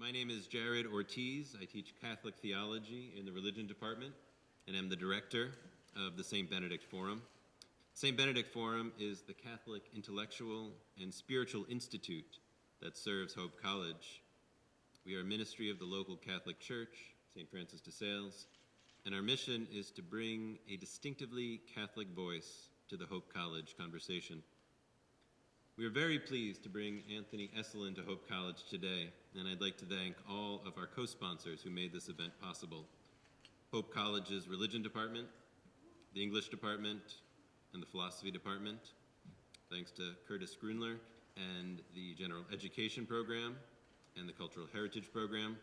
My name is Jared Ortiz. I teach Catholic theology in the religion department and am the director of the St. Benedict Forum. St. Benedict Forum is the Catholic intellectual and spiritual institute that serves Hope College. We are a ministry of the local Catholic Church, St. Francis de Sales, and our mission is to bring a distinctively Catholic voice to the Hope College conversation. We are very pleased to bring Anthony Esolen to Hope College today, and I'd like to thank all of our co-sponsors who made this event possible. Hope College's Religion Department, the English Department, and the Philosophy Department. Thanks to Curtis Grunler and the General Education Program and the Cultural Heritage Program.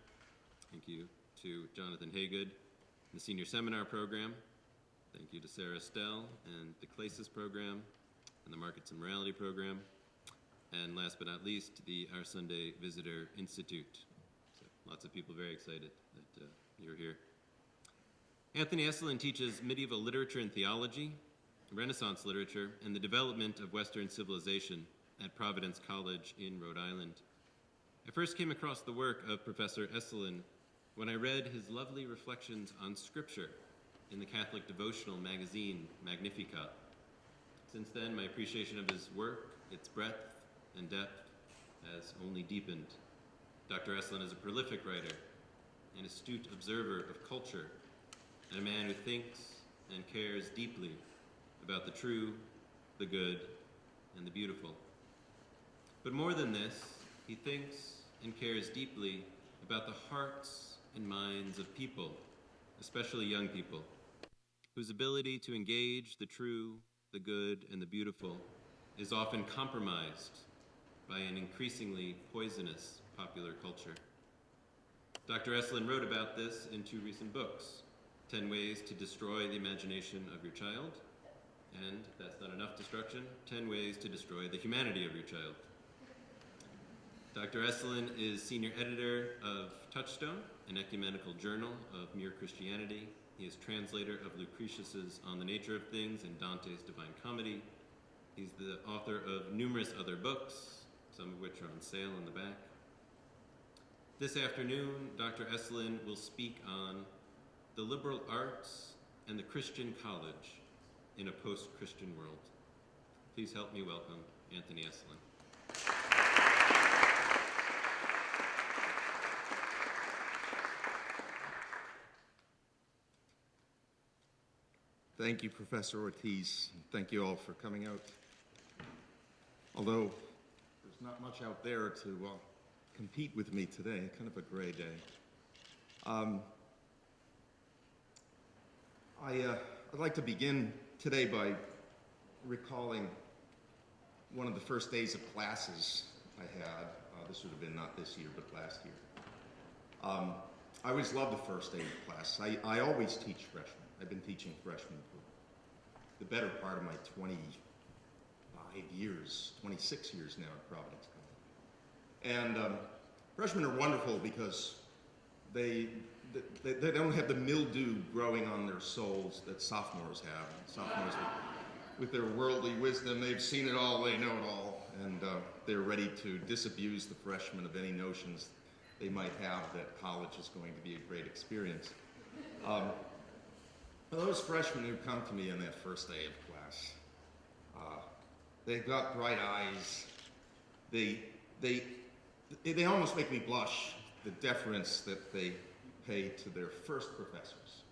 Thank you to Jonathan Haygood and the Senior Seminar Program. Thank you to Sarah Stell and the Clasis Program and the Markets and Morality Program. And last but not least, the Our Sunday Visitor Institute. So lots of people very excited that you're here. Anthony Esolen teaches medieval literature and theology, Renaissance literature, and the development of Western civilization at Providence College in Rhode Island. I first came across the work of Professor Esolen when I read his lovely reflections on Scripture in the Catholic devotional magazine, Magnificat. Since then, my appreciation of his work, its breadth and depth, has only deepened. Dr. Esolen is a prolific writer, an astute observer of culture, and a man who thinks and cares deeply about the true, the good, and the beautiful. But more than this, he thinks and cares deeply about the hearts and minds of people, especially young people, whose ability to engage the true, the good, and the beautiful is often compromised by an increasingly poisonous popular culture. Dr. Esolen wrote about this in 2 recent books, 10 Ways to Destroy the Imagination of Your Child, and, if that's not enough destruction, 10 Ways to Destroy the Humanity of Your Child. Dr. Esolen is senior editor of Touchstone, an ecumenical journal of mere Christianity. He is translator of Lucretius's On the Nature of Things and Dante's Divine Comedy. He's the author of numerous other books, some of which are on sale in the back. This afternoon, Dr. Esolen will speak on the liberal arts and the Christian college in a post-Christian world. Please help me welcome Anthony Esolen. Thank you, Professor Ortiz. Thank you all for coming out. Although there's not much out there to compete with me today, kind of a gray day. I'd like to begin today by recalling one of the first days of classes I had. This would have been not this year, but last year. I always loved the first day of class. I always teach freshmen. I've been teaching freshmen for the better part of my 26 years now at Providence College. And freshmen are wonderful because they don't have the mildew growing on their souls that sophomores have. Sophomores, with their worldly wisdom, they've seen it all, they know it all, and they're ready to disabuse the freshmen of any notions they might have that college is going to be a great experience. Those freshmen who come to me on that first day of class, they've got bright eyes. They almost make me blush, the deference that they pay to their first professors.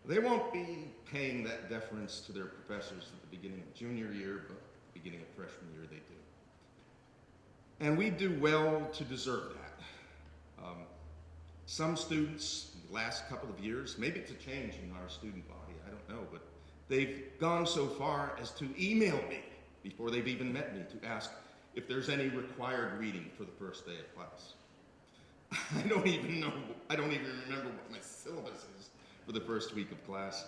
They won't be paying that deference to their professors at the beginning of junior year, but at the beginning of freshman year they do. And we do well to deserve that. Some students, in the last couple of years, maybe it's a change in our student body, I don't know, but they've gone so far as to email me before they've even met me to ask if there's any required reading for the first day of class. I don't even remember what my syllabus is for the first week of class.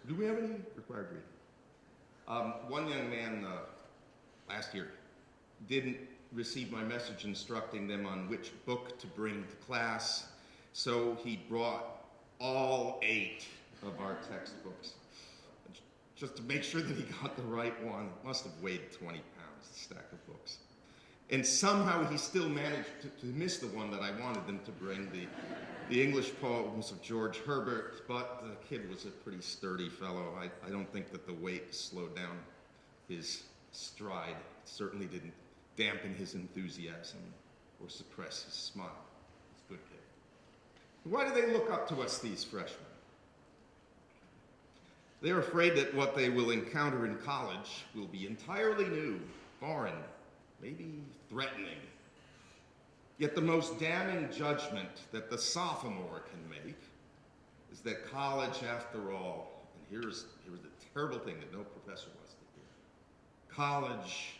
Do we have any required reading? One young man last year didn't receive my message instructing them on which book to bring to class, so he brought all 8 of our textbooks just to make sure that he got the right one. It must have weighed 20 pounds, a stack of books. And somehow he still managed to miss the one that I wanted them to bring, the English poems of George Herbert, but the kid was a pretty sturdy fellow. I don't think that the weight slowed down his stride. It certainly didn't dampen his enthusiasm or suppress his smile. He's a good kid. Why do they look up to us, these freshmen? They're afraid that what they will encounter in college will be entirely new, foreign, maybe threatening. Yet the most damning judgment that the sophomore can make is that college, after all, and here's the terrible thing that no professor wants to hear, college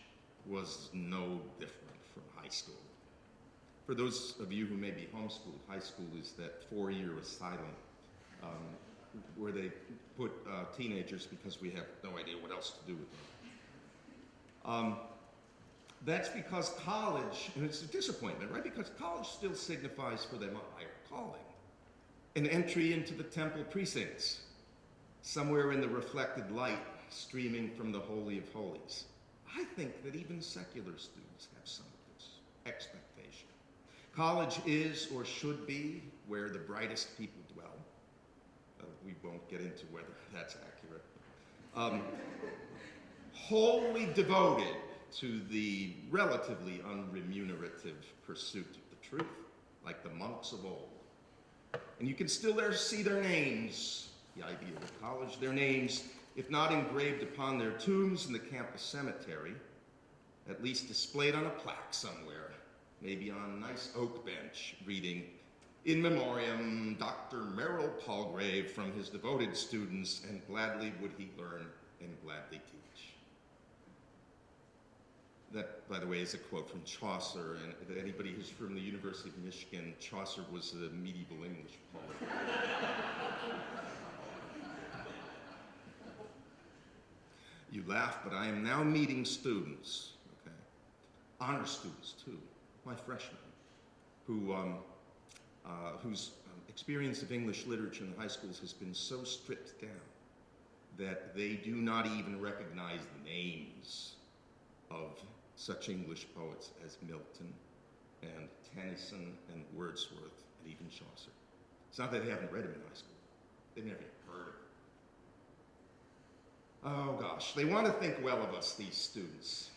was no different from high school. For those of you who may be homeschooled, high school is that 4-year asylum where they put teenagers because we have no idea what else to do with them. That's because college, and it's a disappointment, right? Because college still signifies for them a higher calling, an entry into the temple precincts, somewhere in the reflected light streaming from the Holy of Holies. I think that even secular students have some of this expectation. College is or should be where the brightest people dwell. We won't get into whether that's accurate. Wholly devoted to the relatively unremunerative pursuit of the truth, like the monks of old. And you can still see their names, the ideal of college, their names, if not engraved upon their tombs in the campus cemetery, at least displayed on a plaque somewhere, maybe on a nice oak bench, reading, "In memoriam, Dr. Merrill Palgrave, from his devoted students, and gladly would he learn and gladly teach." That, by the way, is a quote from Chaucer, and anybody who's from the University of Michigan, Chaucer was a medieval English poet. You laugh, but I am now meeting students, okay? Honor students, too, my freshmen, whose experience of English literature in the high schools has been so stripped down that they do not even recognize the names of such English poets as Milton and Tennyson and Wordsworth and even Chaucer. It's not that they haven't read him in high school. They've never even heard of him. Oh gosh, they want to think well of us, these students.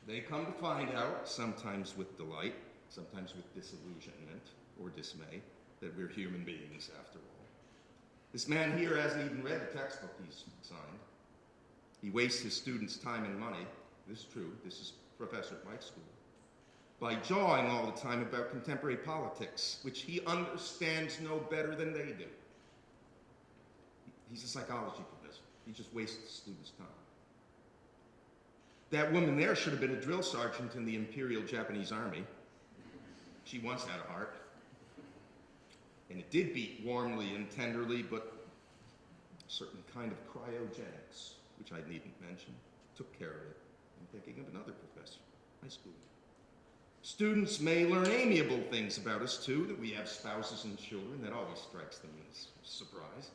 They come to find out, sometimes with delight, sometimes with disillusionment or dismay, that we're human beings after all. This man here hasn't even read the textbook he's signed. He wastes his students' time and money. This is true, this is professor at my school, by jawing all the time about contemporary politics, which he understands no better than they do. He's a psychology professor. He just wastes the students' time. That woman there should have been a drill sergeant in the Imperial Japanese Army. She once had a heart. And it did beat warmly and tenderly, but a certain kind of cryogenics, which I needn't mention, took care of it. I'm thinking of another professor, high school. Students may learn amiable things about us, too, that we have spouses and children. That always strikes them as a surprise.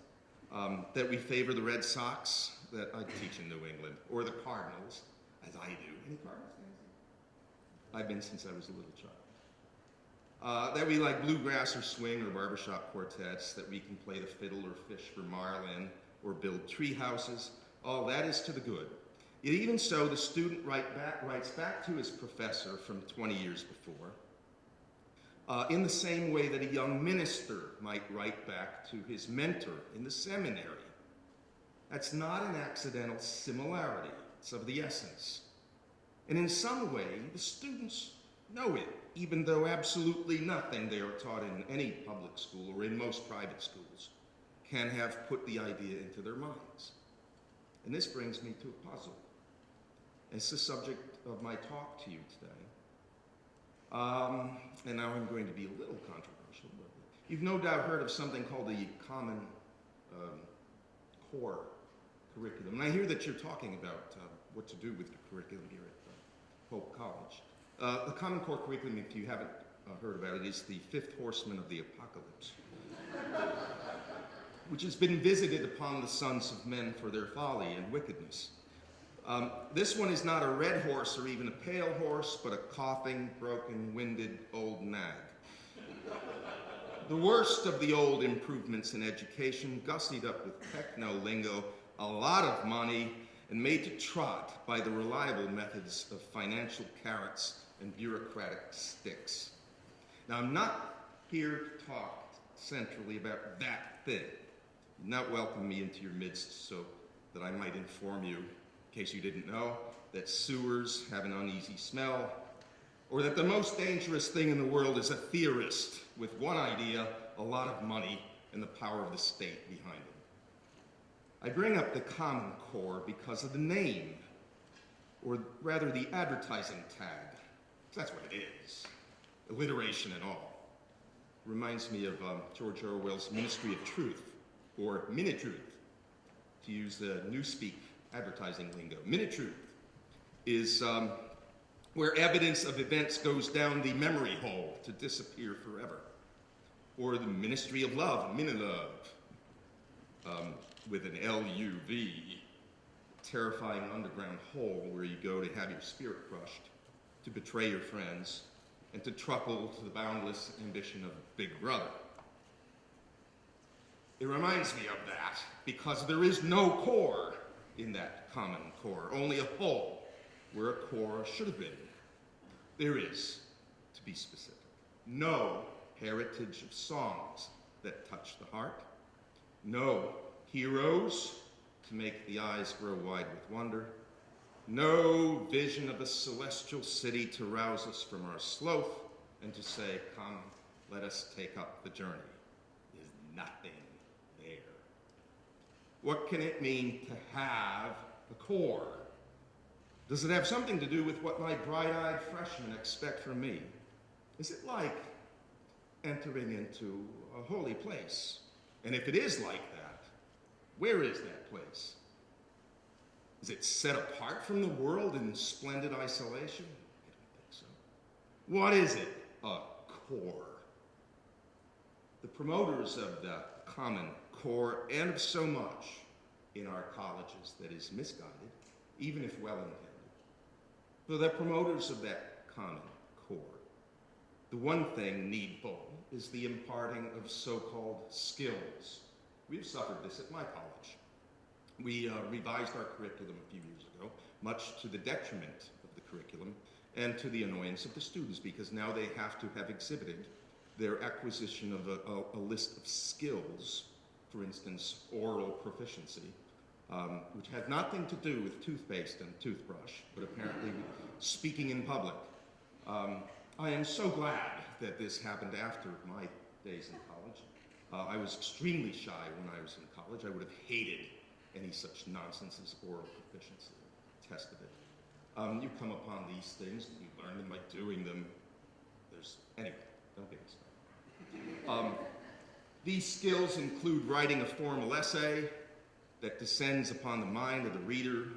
That we favor the Red Sox, that I teach in New England, or the Cardinals, as I do. Any Cardinals fans? I've been since I was a little child. That we like bluegrass or swing or barbershop quartets, that we can play the fiddle or fish for marlin or build tree houses. All that is to the good. Yet even so, the student writes back to his professor from 20 years before, in the same way that a young minister might write back to his mentor in the seminary. That's not an accidental similarity. It's of the essence. And in some way, the students know it, even though absolutely nothing they are taught in any public school or in most private schools can have put the idea into their minds. And this brings me to a puzzle. It's the subject of my talk to you today. And now I'm going to be a little controversial, but you've no doubt heard of something called the Common Core curriculum. And I hear that you're talking about what to do with your curriculum here at Hope College. The Common Core curriculum, if you haven't heard about it, is the fifth horseman of the apocalypse, which has been visited upon the sons of men for their folly and wickedness. This one is not a red horse or even a pale horse, but a coughing, broken-winded old nag. The worst of the old improvements in education, gussied up with techno-lingo, a lot of money, and made to trot by the reliable methods of financial carrots and bureaucratic sticks. Now, I'm not here to talk centrally about that thing. You not welcome me into your midst so that I might inform you, in case you didn't know, that sewers have an uneasy smell, or that the most dangerous thing in the world is a theorist with one idea, a lot of money, and the power of the state behind him. I bring up the Common Core because of the name, or rather the advertising tag. That's what it is, alliteration and all. Reminds me of George Orwell's Ministry of Truth, or Minute-Truth, to use the Newspeak advertising lingo. Minute-Truth is where evidence of events goes down the memory hole to disappear forever. Or the Ministry of Love, Minilove, with an L-U-V, terrifying underground hole where you go to have your spirit crushed, to betray your friends, and to truckle to the boundless ambition of Big Brother. It reminds me of that because there is no core in that Common Core, only a hole where a core should have been. There is, to be specific, no heritage of songs that touch the heart, no heroes to make the eyes grow wide with wonder, no vision of a celestial city to rouse us from our sloth and to say, come, let us take up the journey. There's nothing there. What can it mean to have a core? Does it have something to do with what my bright-eyed freshmen expect from me? Is it like entering into a holy place? And if it is like that, where is that place? Is it set apart from the world in splendid isolation? I don't think so. What is it? A core. The promoters of the Common Core, and of so much in our colleges that is misguided, even if well-intended, for the promoters of that Common Core, the one thing needful is the imparting of so-called skills. We've suffered this at my college. We revised our curriculum a few years ago, much to the detriment of the curriculum and to the annoyance of the students, because now they have to have exhibited their acquisition of a list of skills, for instance, oral proficiency, which had nothing to do with toothpaste and toothbrush, but apparently speaking in public. I am so glad that this happened after my days in college. I was extremely shy when I was in college. I would have hated any such nonsense as oral proficiency, tested it. You come upon these things, you learn them by doing them. Anyway, don't get me started. These skills include writing a formal essay that descends upon the mind of the reader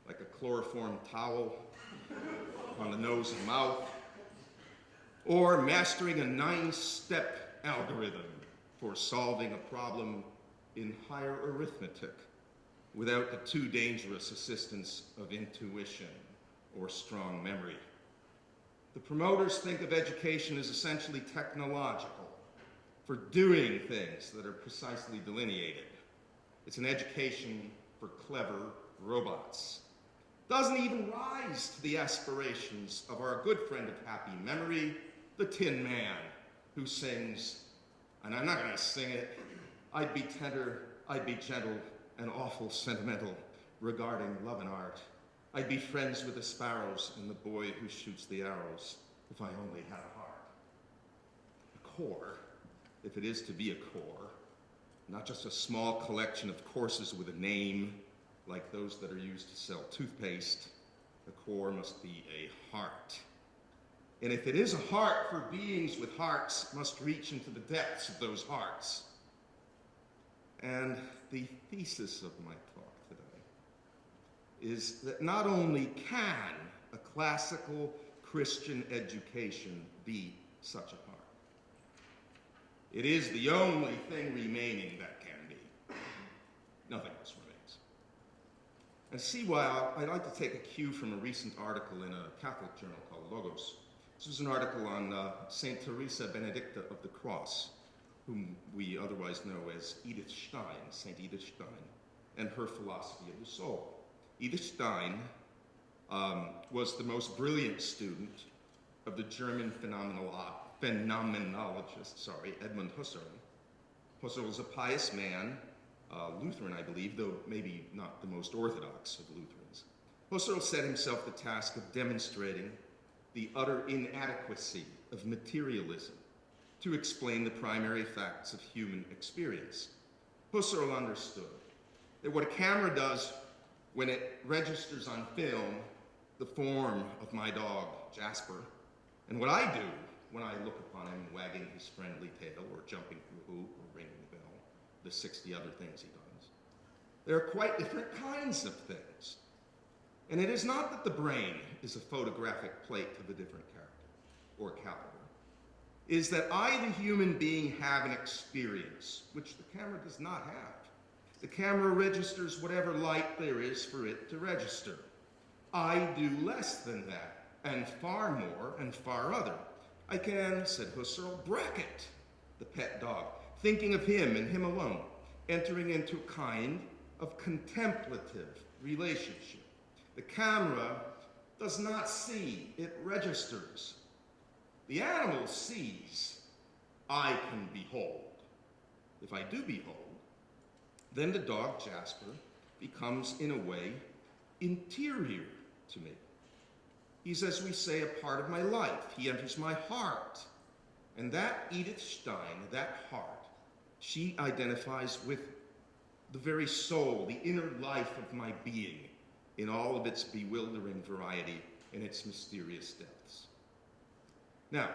like a chloroform towel on the nose and mouth, or mastering a 9-step algorithm for solving a problem in higher arithmetic without the too dangerous assistance of intuition or strong memory. The promoters think of education as essentially technological, for doing things that are precisely delineated. It's an education for clever robots. Doesn't even rise to the aspirations of our good friend of happy memory, the Tin Man, who sings, and I'm not gonna sing it, I'd be tender, I'd be gentle, and awful sentimental regarding love and art. I'd be friends with the sparrows and the boy who shoots the arrows if I only had a heart. A core, if it is to be a core, not just a small collection of courses with a name like those that are used to sell toothpaste. The core must be a heart. And if it is a heart, for beings with hearts must reach into the depths of those hearts. And the thesis of my talk today is that not only can a classical Christian education be such a heart, it is the only thing remaining that can be. Nothing else remains. And see why I'd like to take a cue from a recent article in a Catholic journal called Logos. This was an article on St. Teresa Benedicta of the Cross, whom we otherwise know as Edith Stein, St. Edith Stein, and her philosophy of the soul. Edith Stein was the most brilliant student of the German phenomenologist, Edmund Husserl. Husserl was a pious man, Lutheran, I believe, though maybe not the most orthodox of Lutherans. Husserl set himself the task of demonstrating the utter inadequacy of materialism to explain the primary facts of human experience. Husserl understood that what a camera does when it registers on film the form of my dog, Jasper, and what I do when I look upon him wagging his friendly tail or jumping through a hoop or ringing the bell, the 60 other things he does, there are quite different kinds of things. And it is not that the brain is a photographic plate of a different character or caliber. It is that I, the human being, have an experience which the camera does not have. The camera registers whatever light there is for it to register. I do less than that, and far more and far other. I can, said Husserl, bracket the pet dog, thinking of him and him alone, entering into a kind of contemplative relationship. The camera does not see, it registers. The animal sees, I can behold. If I do behold, then the dog, Jasper, becomes, in a way, interior to me. He's, as we say, a part of my life. He enters my heart. And that Edith Stein, that heart, she identifies with the very soul, the inner life of my being, in all of its bewildering variety and its mysterious depths. Now,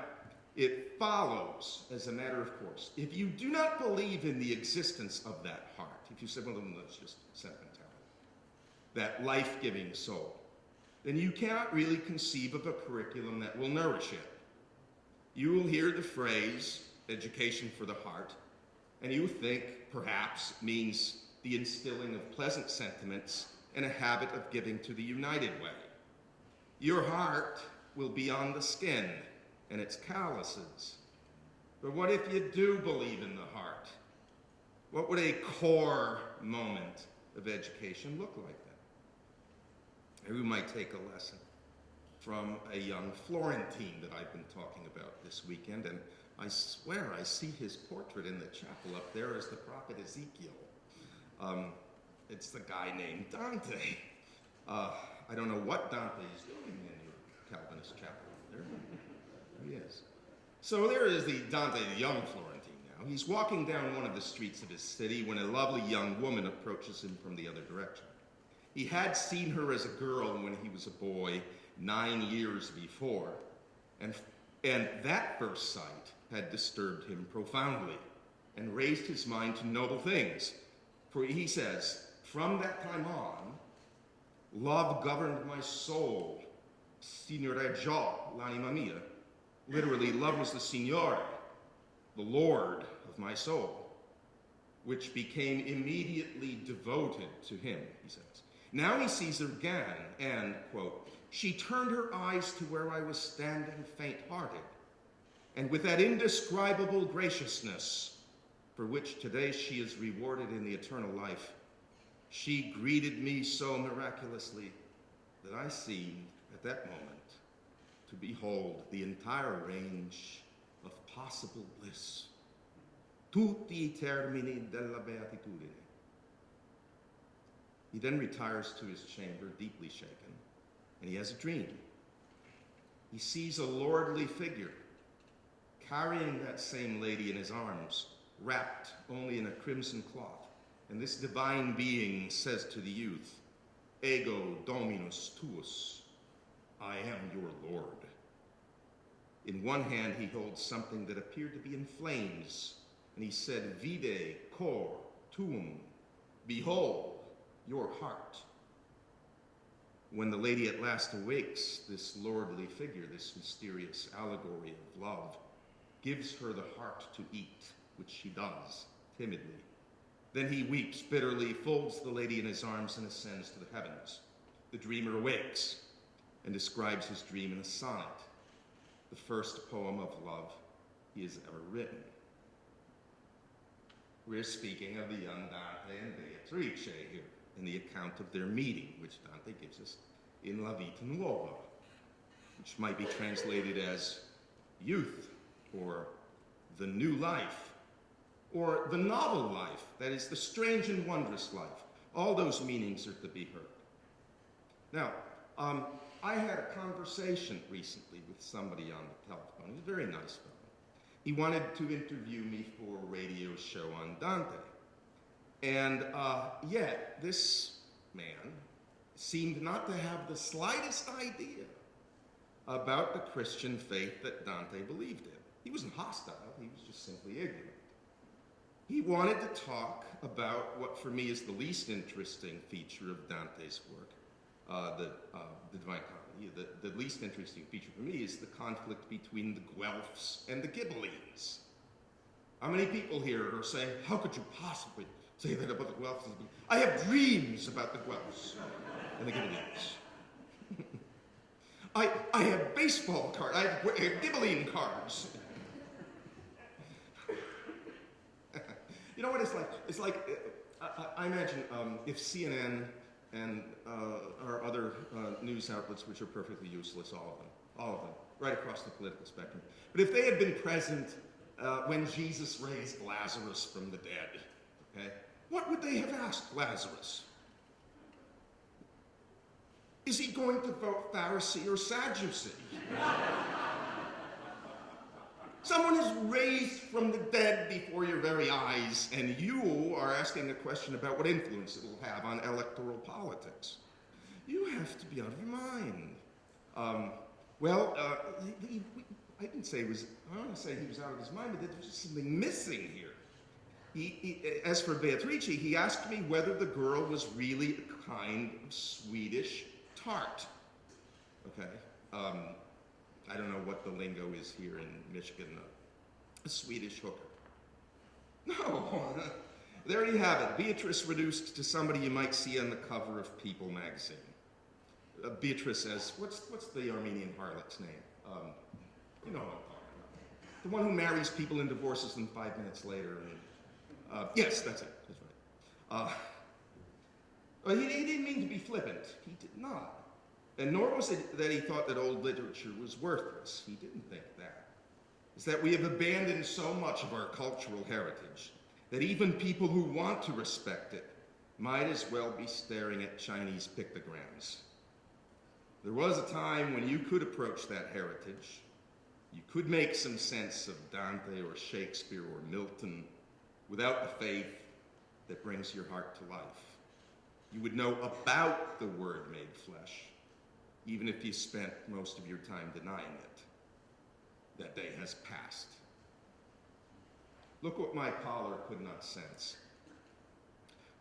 it follows, as a matter of course, if you do not believe in the existence of that heart, if you say, well, then that's just sentimentality, that life-giving soul, then you cannot really conceive of a curriculum that will nourish it. You will hear the phrase, education for the heart, and you think, perhaps, it means the instilling of pleasant sentiments and a habit of giving to the united way. Your heart will be on the skin and its calluses. But what if you do believe in the heart? What would a core moment of education look like then? We might take a lesson from a young Florentine that I've been talking about this weekend, and I swear I see his portrait in the chapel up there as the prophet Ezekiel. It's the guy named Dante. I don't know what Dante is doing in your Calvinist chapel. There he is. So there is the Dante, the young Florentine now. He's walking down one of the streets of his city when a lovely young woman approaches him from the other direction. He had seen her as a girl when he was a boy 9 years before, and that first sight had disturbed him profoundly and raised his mind to noble things. For he says, from that time on, love governed my soul, signoreggiò l'anima mia. Literally, love was the Signore, the Lord of my soul, which became immediately devoted to him, he says. Now he sees her again, and, quote, she turned her eyes to where I was standing faint-hearted, and with that indescribable graciousness for which today she is rewarded in the eternal life, she greeted me so miraculously that I seemed, at that moment, to behold the entire range of possible bliss. Tutti I termini della beatitudine. He then retires to his chamber, deeply shaken, and he has a dream. He sees a lordly figure carrying that same lady in his arms, wrapped only in a crimson cloth. And this divine being says to the youth, Ego Dominus tuus, I am your Lord. In one hand he holds something that appeared to be in flames, and he said, Vide cor tuum, behold your heart. When the lady at last awakes, this lordly figure, this mysterious allegory of love, gives her the heart to eat, which she does, timidly. Then he weeps bitterly, folds the lady in his arms, and ascends to the heavens. The dreamer awakes and describes his dream in a sonnet, the first poem of love he has ever written. We're speaking of the young Dante and Beatrice here, in the account of their meeting, which Dante gives us in La Vita Nuova, which might be translated as youth, or the new life, or the novel life, that is, the strange and wondrous life. All those meanings are to be heard. Now, I had a conversation recently with somebody on the telephone. He's a very nice fellow. He wanted to interview me for a radio show on Dante. And yet, this man seemed not to have the slightest idea about the Christian faith that Dante believed in. He wasn't hostile, he was just simply ignorant. He wanted to talk about what for me is the least interesting feature of Dante's work, the Divine Comedy. The least interesting feature for me is the conflict between the Guelphs and the Ghibellines. How many people here are saying, how could you possibly say that about the Guelphs? I have dreams about the Guelphs and the Ghibellines. I have baseball cards, I have Ghibelline cards. You know what it's like? It's like, I imagine if CNN and our other news outlets, which are perfectly useless, all of them, right across the political spectrum. But if they had been present when Jesus raised Lazarus from the dead, okay, what would they have asked Lazarus? Is he going to vote Pharisee or Sadducee? Someone is raised from the dead before your very eyes, and you are asking a question about what influence it will have on electoral politics. You have to be out of your mind. I didn't say he was, I don't want to say he was out of his mind, but there was just something missing here. As for Beatrice, he asked me whether the girl was really a kind of Swedish tart. Okay. I don't know what the lingo is here in Michigan, a Swedish hooker. No, there you have it. Beatrice reduced to somebody you might see on the cover of People magazine. Beatrice as, what's the Armenian harlot's name? You know what I'm talking about. The one who marries people and divorces them 5 minutes later. And, yes, that's it, that's right. He didn't mean to be flippant. He did not. And nor was it that he thought that old literature was worthless. He didn't think that. It's that we have abandoned so much of our cultural heritage that even people who want to respect it might as well be staring at Chinese pictograms. There was a time when you could approach that heritage. You could make some sense of Dante or Shakespeare or Milton without the faith that brings your heart to life. You would know about the Word made flesh, even if you spent most of your time denying it. That day has passed. Look what my caller could not sense.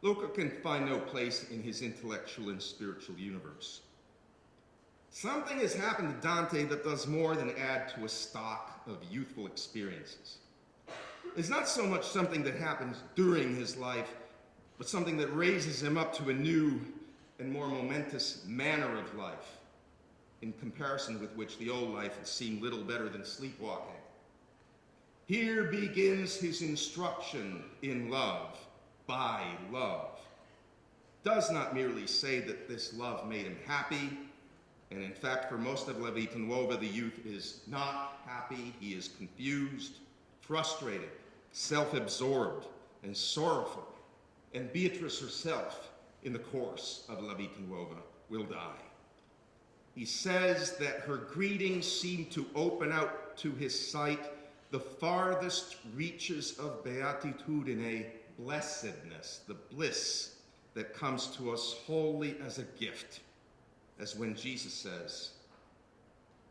Luca can find no place in his intellectual and spiritual universe. Something has happened to Dante that does more than add to a stock of youthful experiences. It's not so much something that happens during his life, but something that raises him up to a new and more momentous manner of life, in comparison with which the old life had seemed little better than sleepwalking. Here begins his instruction in love, by love. Does not merely say that this love made him happy, and in fact, for most of La Vita Nuova, the youth is not happy. He is confused, frustrated, self-absorbed, and sorrowful. And Beatrice herself, in the course of La Vita Nuova, will die. He says that her greetings seem to open out to his sight the farthest reaches of beatitudine, blessedness, the bliss that comes to us wholly as a gift, as when Jesus says,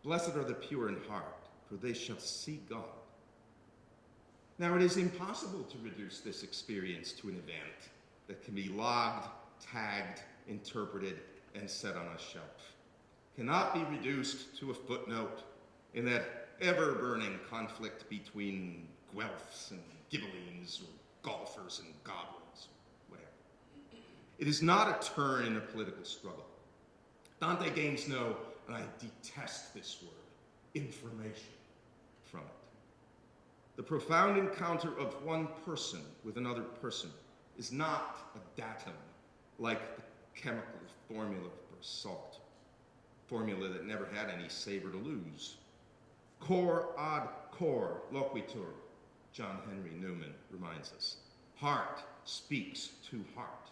"Blessed are the pure in heart, for they shall see God." Now, it is impossible to reduce this experience to an event that can be logged, tagged, interpreted, and set on a shelf. It cannot be reduced to a footnote in that ever-burning conflict between Guelphs and Ghibellines, or golfers and goblins, whatever. It is not a turn in a political struggle. Dante gains no, and I detest this word, information from it. The profound encounter of one person with another person is not a datum like the chemical formula for salt, formula that never had any savor to lose. Cor ad cor loquitur, John Henry Newman reminds us. Heart speaks to heart,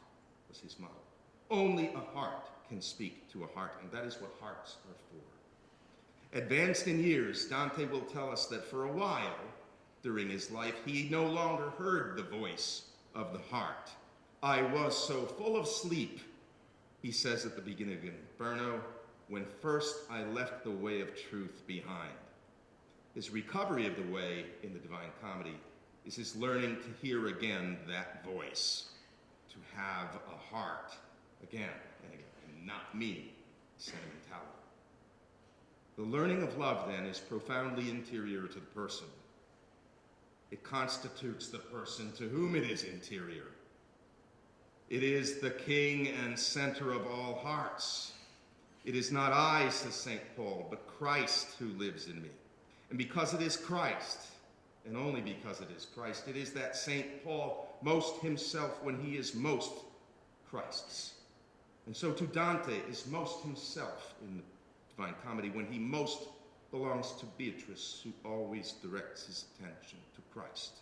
was his motto. Only a heart can speak to a heart, and that is what hearts are for. Advanced in years, Dante will tell us that for a while during his life, he no longer heard the voice of the heart. I was so full of sleep, he says at the beginning of Inferno, when first I left the way of truth behind. His recovery of the way in the Divine Comedy is his learning to hear again that voice, to have a heart again and again, and not me, sentimentality. The learning of love, then, is profoundly interior to the person. It constitutes the person to whom it is interior. It is the king and center of all hearts. It is not I, says St. Paul, but Christ who lives in me. And because it is Christ, and only because it is Christ, it is that St. Paul most himself when he is most Christ's. And so to Dante is most himself in the Divine Comedy when he most belongs to Beatrice, who always directs his attention to Christ.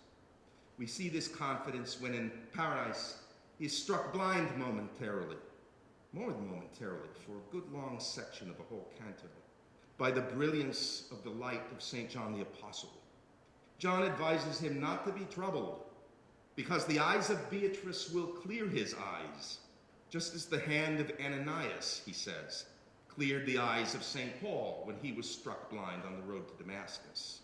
We see this confidence when in Paradise he is struck blind momentarily, more than momentarily, for a good long section of a whole canto, by the brilliance of the light of St. John the Apostle. John advises him not to be troubled, because the eyes of Beatrice will clear his eyes, just as the hand of Ananias, he says, cleared the eyes of St. Paul when he was struck blind on the road to Damascus.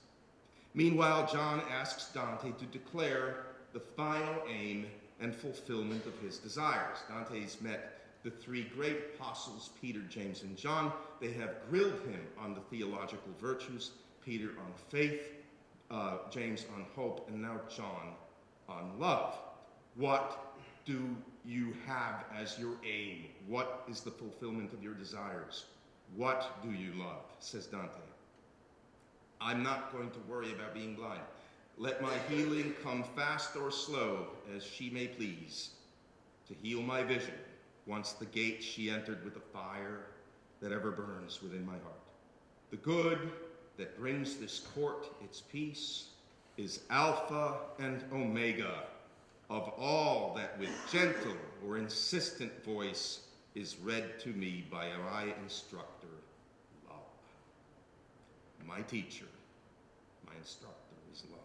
Meanwhile, John asks Dante to declare the final aim and fulfillment of his desires. Dante's met the three great apostles, Peter, James, and John. They have grilled him on the theological virtues, Peter on faith, James on hope, and now John on love. What do you have as your aim? What is the fulfillment of your desires? What do you love? Says Dante. I'm not going to worry about being blind. Let my healing come fast or slow, as she may please, to heal my vision, once the gate she entered with the fire that ever burns within my heart. The good that brings this court its peace is Alpha and Omega of all that with gentle or insistent voice is read to me by my instructor, love. My teacher, my instructor is love.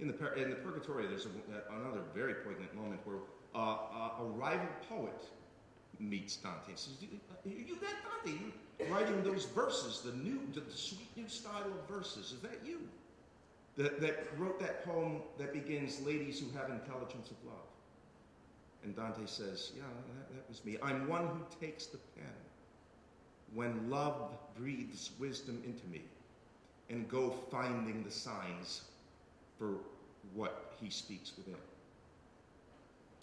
In the Purgatorio, there's another very poignant moment where a rival poet meets Dante and says, you that Dante, you writing those verses, the sweet new style of verses, is that you? That wrote that poem that begins, ladies who have intelligence of love. And Dante says, yeah, that was me. I'm one who takes the pen when love breathes wisdom into me and go finding the signs for what he speaks within.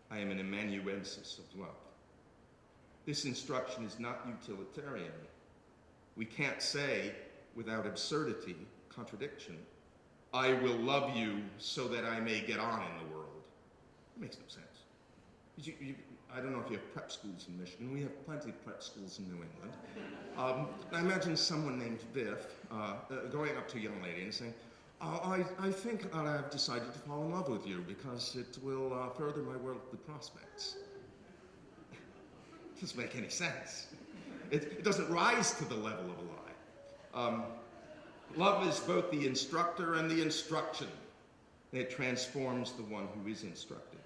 I am an amanuensis of love. This instruction is not utilitarian. We can't say, without absurdity, contradiction, I will love you so that I may get on in the world. It makes no sense. I don't know if you have prep schools in Michigan. We have plenty of prep schools in New England. I imagine someone named Biff going up to a young lady and saying, I think that I've decided to fall in love with you because it will further my worldly prospects. It doesn't make any sense. It doesn't rise to the level of a lie. Love is both the instructor and the instruction. It transforms the one who is instructed.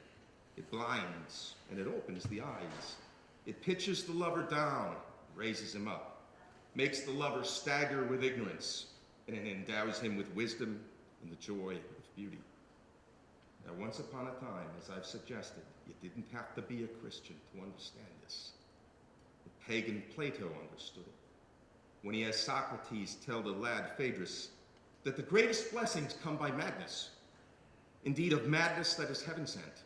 It blinds and it opens the eyes. It pitches the lover down, raises him up, makes the lover stagger with ignorance, and it endows him with wisdom and the joy of beauty. Now, once upon a time, as I've suggested, you didn't have to be a Christian to understand this. The pagan Plato understood it when he has Socrates tell the lad Phaedrus that the greatest blessings come by madness. indeed of madness that is heaven sent.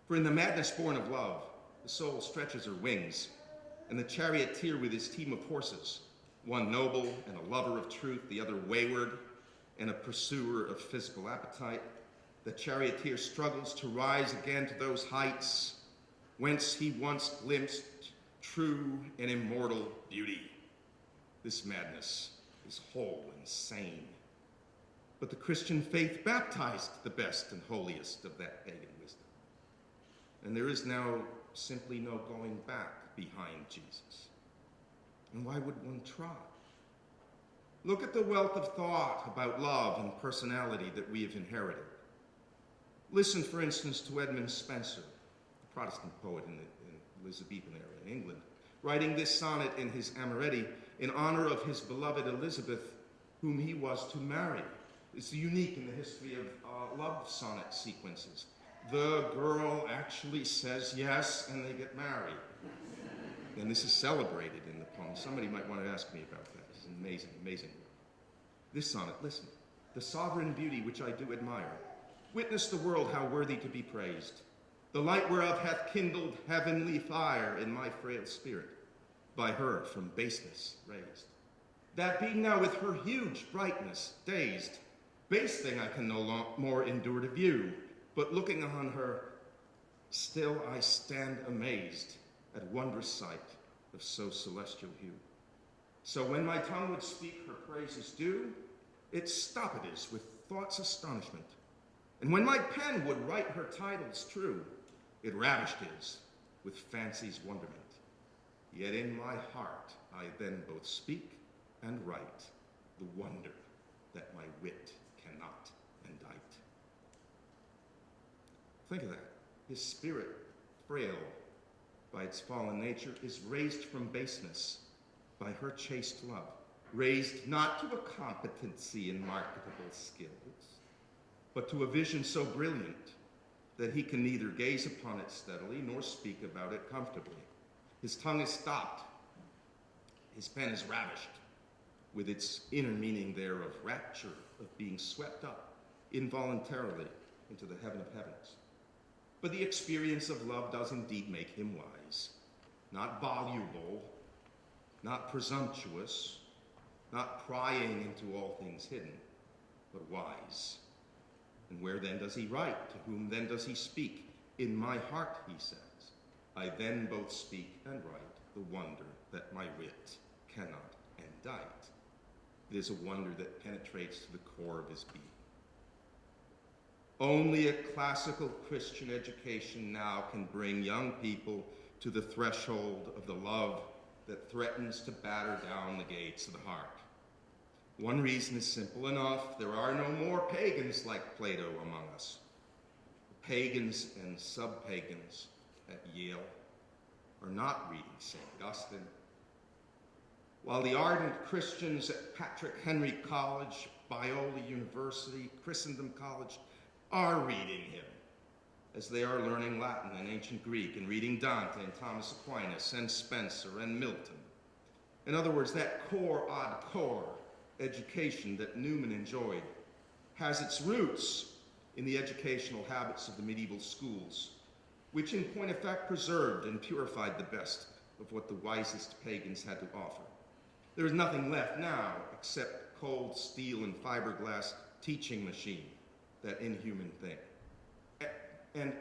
For in the madness born of love, the soul stretches her wings, and the charioteer with his team of horses, one noble and a lover of truth, the other wayward and a pursuer of physical appetite, the charioteer struggles to rise again to those heights whence he once glimpsed true and immortal beauty. This madness is whole and sane. But the Christian faith baptized the best and holiest of that pagan wisdom. And there is now simply no going back behind Jesus. And why would one try? Look at the wealth of thought about love and personality that we have inherited. Listen, for instance, to Edmund Spenser, a Protestant poet in the Elizabethan era in England, writing this sonnet in his Amoretti in honor of his beloved Elizabeth, whom he was to marry. It's unique in the history of love sonnet sequences. The girl actually says yes, and they get married. And this is celebrated in the poem. Somebody might want to ask me about that. It's amazing, amazing. This sonnet, listen. The sovereign beauty which I do admire, witness the world how worthy to be praised. The light whereof hath kindled heavenly fire in my frail spirit, by her from baseness raised. That being now with her huge brightness dazed, base thing I can no more endure to view, but looking on her, still I stand amazed at wondrous sight of so celestial hue. So when my tongue would speak her praises due, it stopped is with thought's astonishment. And when my pen would write her titles true, it ravished is with fancy's wonderment. Yet in my heart I then both speak and write the wonder that my wit cannot indict. Think of that. His spirit, frail by its fallen nature, is raised from baseness by her chaste love, raised not to a competency in marketable skills, but to a vision so brilliant that he can neither gaze upon it steadily nor speak about it comfortably. His tongue is stopped, his pen is ravished with its inner meaning there of rapture, of being swept up involuntarily into the heaven of heavens. But the experience of love does indeed make him wise, not voluble, not presumptuous, not prying into all things hidden, but wise. And where then does he write? To whom then does he speak? In my heart, he says, I then both speak and write the wonder that my wit cannot indict. It is a wonder that penetrates to the core of his being. Only a classical Christian education now can bring young people to the threshold of the love that threatens to batter down the gates of the heart. One reason is simple enough. There are no more pagans like Plato among us. Pagans and sub-pagans at Yale are not reading St. Augustine, while the ardent Christians at Patrick Henry College, Biola University, Christendom College are reading him, as they are learning Latin and ancient Greek and reading Dante and Thomas Aquinas and Spencer and Milton. In other words, that core ad core education that Newman enjoyed has its roots in the educational habits of the medieval schools, which in point of fact preserved and purified the best of what the wisest pagans had to offer. There is nothing left now except cold steel and fiberglass teaching machine, that inhuman thing. And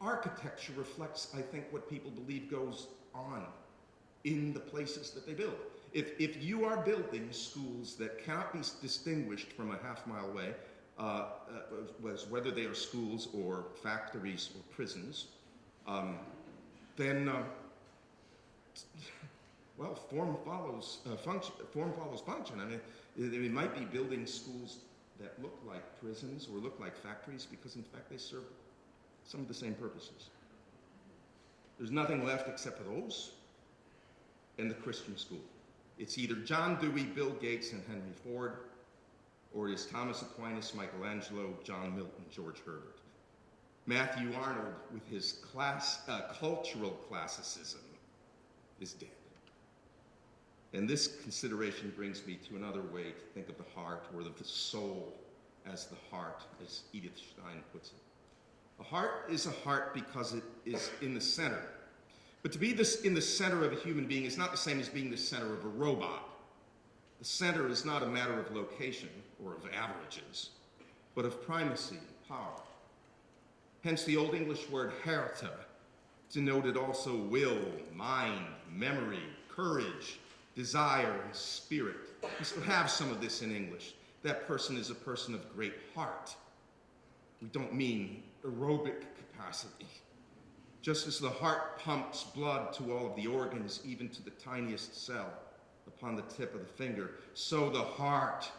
architecture reflects, I think, what people believe goes on in the places that they build. If you are building schools that cannot be distinguished from a half-mile away, whether they are schools or factories or prisons, then well, form follows function. Form follows function. I mean, they might be building schools that look like prisons or look like factories because, in fact, they serve some of the same purposes. There's nothing left except for those and the Christian school. It's either John Dewey, Bill Gates, and Henry Ford, or it is Thomas Aquinas, Michelangelo, John Milton, George Herbert. Matthew Arnold, with his cultural classicism, is dead. And this consideration brings me to another way to think of the heart or the soul as the heart, as Edith Stein puts it. A heart is a heart because it is in the center. But to be in the center of a human being is not the same as being the center of a robot. The center is not a matter of location or of averages, but of primacy and power. Hence the Old English word herta denoted also will, mind, memory, courage, desire, and spirit. We still have some of this in English. That person is a person of great heart. We don't mean aerobic capacity. Just as the heart pumps blood to all of the organs, even to the tiniest cell upon the tip of the finger, so the heart,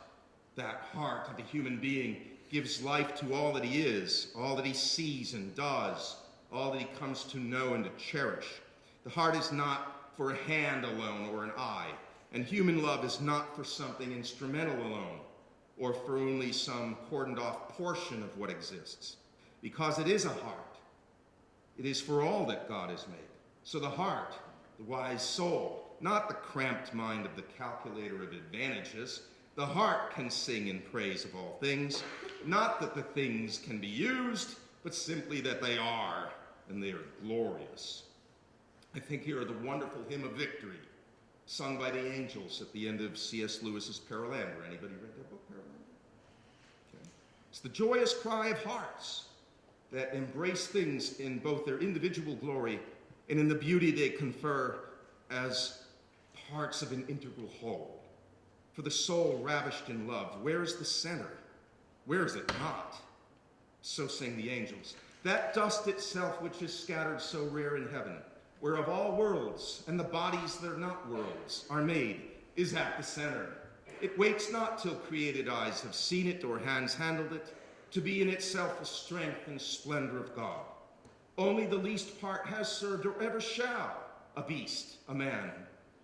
that heart of a human being, gives life to all that he is, all that he sees and does, all that he comes to know and to cherish. The heart is not for a hand alone or an eye, and human love is not for something instrumental alone, or for only some cordoned off portion of what exists. Because it is a heart. It is for all that God has made. So the heart, the wise soul, not the cramped mind of the calculator of advantages, the heart can sing in praise of all things, not that the things can be used, but simply that they are, and they are glorious. I think here of the wonderful hymn of victory, sung by the angels at the end of C.S. Lewis's Perelandra. Anybody read that book, Perelandra? Okay. It's the joyous cry of hearts that embrace things in both their individual glory and in the beauty they confer as parts of an integral whole. For the soul ravished in love, where is the center? Where is it not? So sing the angels. That dust itself which is scattered so rare in heaven, where of all worlds and the bodies that are not worlds are made, is at the center. It waits not till created eyes have seen it or hands handled it, to be in itself the strength and splendor of God. Only the least part has served or ever shall a beast, a man,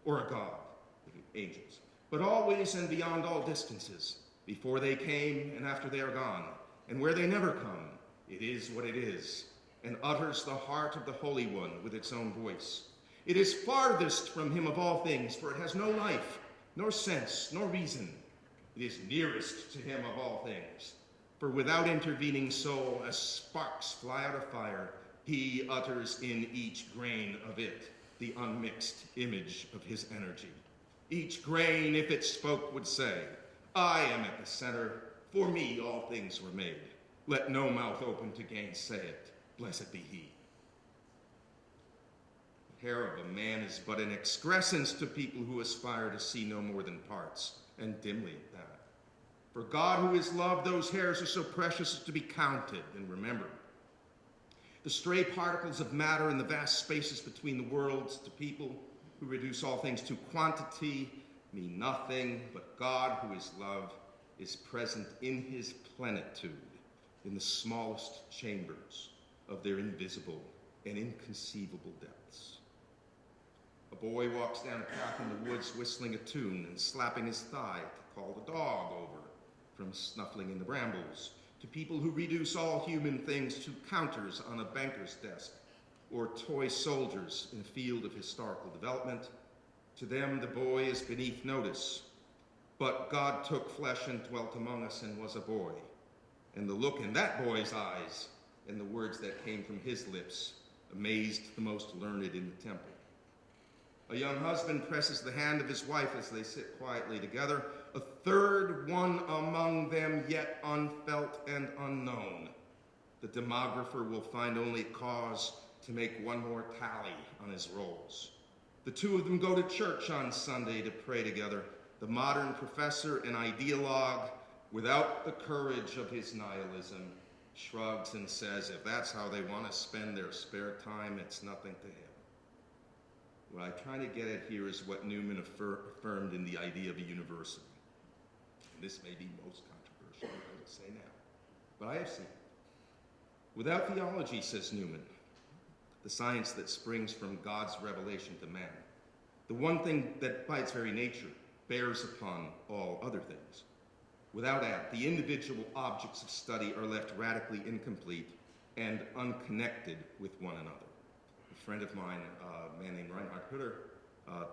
or a god, the angels. But always and beyond all distances, before they came and after they are gone, and where they never come, it is what it is, and utters the heart of the Holy One with its own voice. It is farthest from him of all things, for it has no life, nor sense, nor reason. It is nearest to him of all things. For without intervening soul, as sparks fly out of fire, he utters in each grain of it the unmixed image of his energy. Each grain, if it spoke, would say, I am at the center, for me all things were made. Let no mouth open to gainsay it, blessed be he. The hair of a man is but an excrescence to people who aspire to see no more than parts, and dimly at that. For God, who is love, those hairs are so precious as to be counted and remembered. The stray particles of matter in the vast spaces between the worlds to people who reduce all things to quantity mean nothing, but God, who is love, is present in his plenitude in the smallest chambers of their invisible and inconceivable depths. A boy walks down a path in the woods whistling a tune and slapping his thigh to call the dog over from snuffling in the brambles, to people who reduce all human things to counters on a banker's desk or toy soldiers in a field of historical development. To them, the boy is beneath notice. But God took flesh and dwelt among us and was a boy. And the look in that boy's eyes and the words that came from his lips amazed the most learned in the temple. A young husband presses the hand of his wife as they sit quietly together, a third one among them yet unfelt and unknown. The demographer will find only cause to make one more tally on his rolls. The two of them go to church on Sunday to pray together. The modern professor and ideologue, without the courage of his nihilism, shrugs and says, if that's how they want to spend their spare time, it's nothing to him. What I'm trying to get at here is what Newman affirmed in the idea of a university. And this may be most controversial, I would say now, but I have seen it. Without theology, says Newman, the science that springs from God's revelation to man, the one thing that by its very nature bears upon all other things. Without that, the individual objects of study are left radically incomplete and unconnected with one another. A friend of mine, a man named Reinhard Hütter,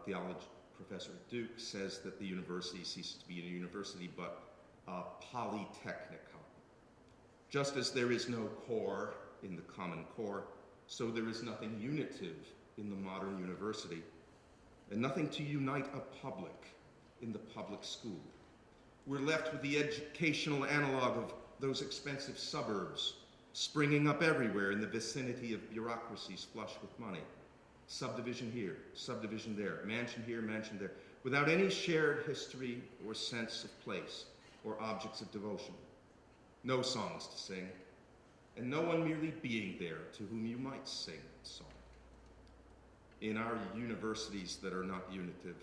theology professor at Duke, says that the university ceases to be a university but a polytechnical. Just as there is no core in the Common Core, so there is nothing unitive in the modern university, and nothing to unite a public in the public school. We're left with the educational analog of those expensive suburbs springing up everywhere in the vicinity of bureaucracies flush with money. Subdivision here, subdivision there, mansion here, mansion there, without any shared history or sense of place or objects of devotion. No songs to sing, and no one merely being there to whom you might sing a song. In our universities that are not unitive,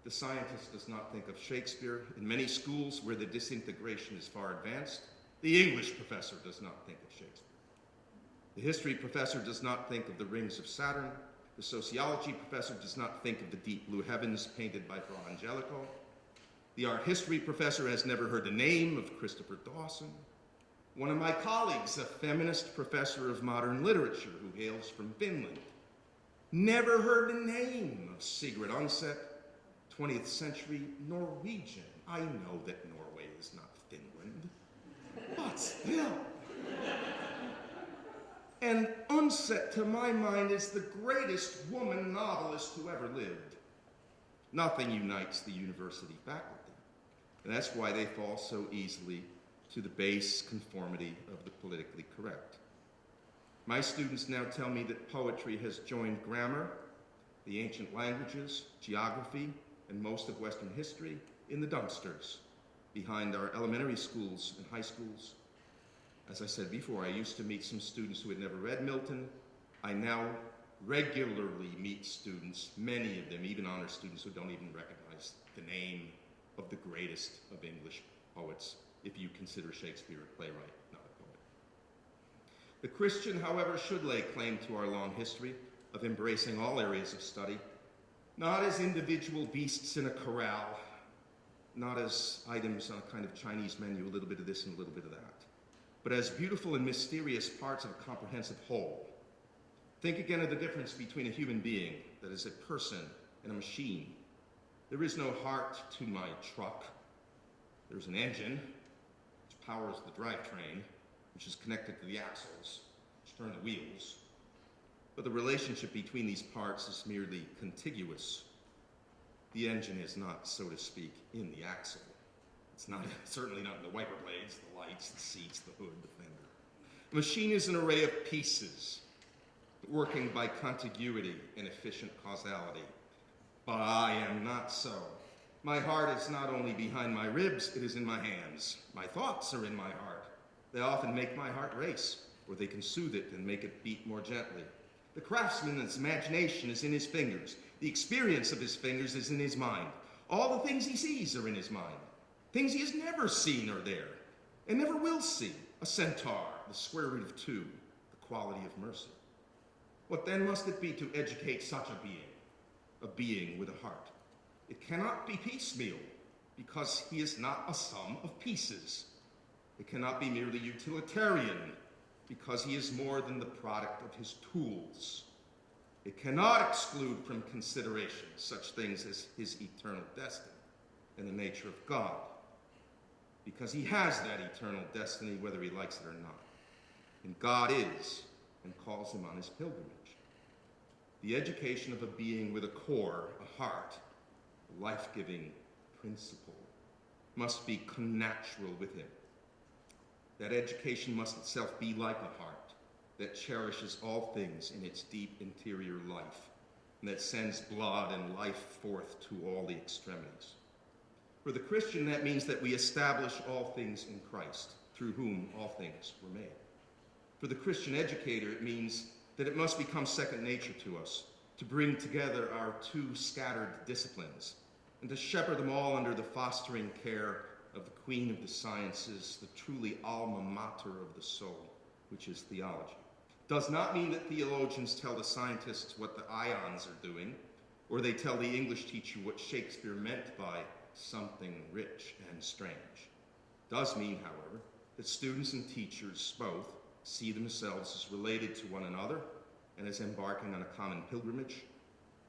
the scientist does not think of Shakespeare. In many schools where the disintegration is far advanced, the English professor does not think of Shakespeare. The history professor does not think of the rings of Saturn. The sociology professor does not think of the deep blue heavens painted by Fra Angelico. The art history professor has never heard the name of Christopher Dawson. One of my colleagues, a feminist professor of modern literature who hails from Finland, never heard the name of Sigrid Undset, 20th century Norwegian. I know that Norway is not Finland, but still. And Undset, to my mind, is the greatest woman novelist who ever lived. Nothing unites the university faculty, and that's why they fall so easily to the base conformity of the politically correct. My students now tell me that poetry has joined grammar, the ancient languages, geography, and most of Western history in the dumpsters behind our elementary schools and high schools. As I said before, I used to meet some students who had never read Milton. I now regularly meet students, many of them, even honor students, who don't even recognize the name of the greatest of English poets, if you consider Shakespeare a playwright, not a poet. The Christian, however, should lay claim to our long history of embracing all areas of study, not as individual beasts in a corral, not as items on a kind of Chinese menu, a little bit of this and a little bit of that, but as beautiful and mysterious parts of a comprehensive whole. Think again of the difference between a human being, that is a person, and a machine. There is no heart to my truck. There's an engine, which powers the drivetrain, which is connected to the axles, which turn the wheels. But the relationship between these parts is merely contiguous. The engine is not, so to speak, in the axle. It's not, certainly not in the wiper blades, the lights, the seats, the hood, the fender. The machine is an array of pieces, working by contiguity and efficient causality. But I am not so. My heart is not only behind my ribs, it is in my hands. My thoughts are in my heart. They often make my heart race, or they can soothe it and make it beat more gently. The craftsman's imagination is in his fingers. The experience of his fingers is in his mind. All the things he sees are in his mind. Things he has never seen are there, and never will see. A centaur, the square root of 2, the quality of mercy. What then must it be to educate such a being with a heart? It cannot be piecemeal, because he is not a sum of pieces. It cannot be merely utilitarian, because he is more than the product of his tools. It cannot exclude from consideration such things as his eternal destiny and the nature of God, because he has that eternal destiny whether he likes it or not. And God is, and calls him on his pilgrimage. The education of a being with a core, a heart, a life-giving principle, must be connatural with him. That education must itself be like a heart that cherishes all things in its deep interior life, and that sends blood and life forth to all the extremities. For the Christian, that means that we establish all things in Christ, through whom all things were made. For the Christian educator, it means that it must become second nature to us, to bring together our two scattered disciplines, and to shepherd them all under the fostering care of the queen of the sciences, the truly alma mater of the soul, which is theology. Does not mean that theologians tell the scientists what the ions are doing, or they tell the English teacher what Shakespeare meant by something rich and strange. Does mean, however, that students and teachers both see themselves as related to one another and as embarking on a common pilgrimage,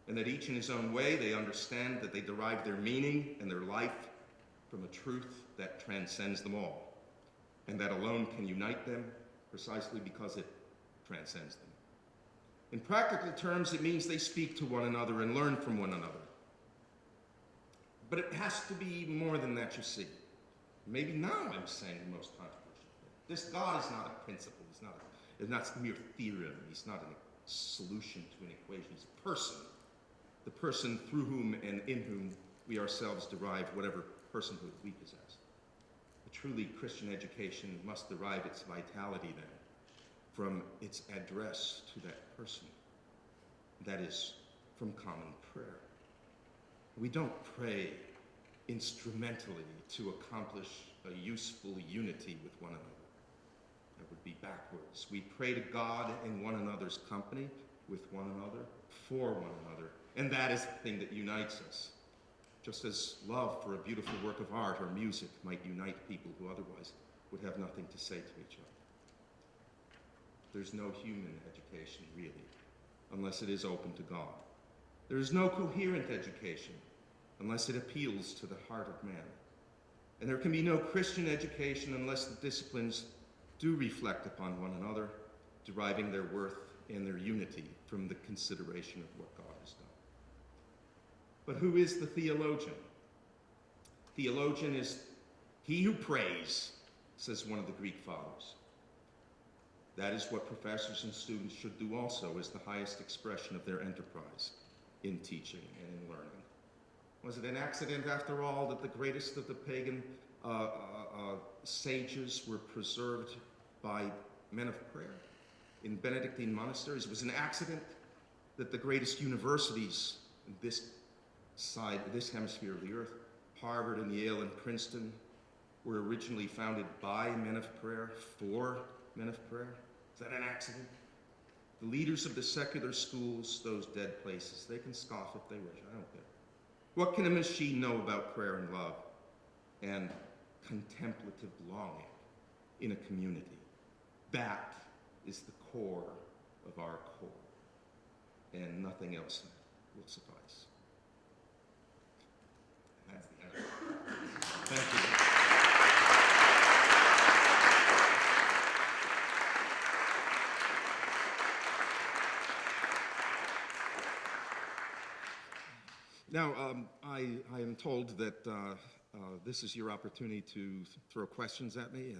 and that each in his own way they understand that they derive their meaning and their life from a truth that transcends them all. and that alone can unite them precisely because it transcends them. In practical terms, it means they speak to one another and learn from one another. But it has to be more than that, you see. Maybe now I'm saying the most controversial thing. This God is not a principle. He's not a mere theorem. He's not a solution to an equation. He's a person. The person through whom and in whom we ourselves derive whatever personhood we possess. A truly Christian education must derive its vitality then from its address to that person. That is, from common prayer. We don't pray instrumentally to accomplish a useful unity with one another. That would be backwards. We pray to God in one another's company, with one another, for one another. And that is the thing that unites us. Just as love for a beautiful work of art or music might unite people who otherwise would have nothing to say to each other. There's no human education, really, unless it is open to God. There is no coherent education unless it appeals to the heart of man. And there can be no Christian education unless the disciplines do reflect upon one another, deriving their worth and their unity from the consideration of what God has done. But who is the theologian? Theologian is he who prays, says one of the Greek fathers. That is what professors and students should do also as the highest expression of their enterprise in teaching and in learning. Was it an accident, after all, that the greatest of the pagan sages were preserved by men of prayer in Benedictine monasteries? Was it an accident that the greatest universities in this hemisphere of the earth, Harvard and Yale and Princeton, were originally founded by men of prayer, for men of prayer? Is that an accident? The leaders of the secular schools, those dead places, they can scoff if they wish, I don't care. What can a machine know about prayer and love and contemplative longing in a community? That is the core of our core, and nothing else will suffice. That's the end. Thank you. Now, I am told that this is your opportunity to throw questions at me,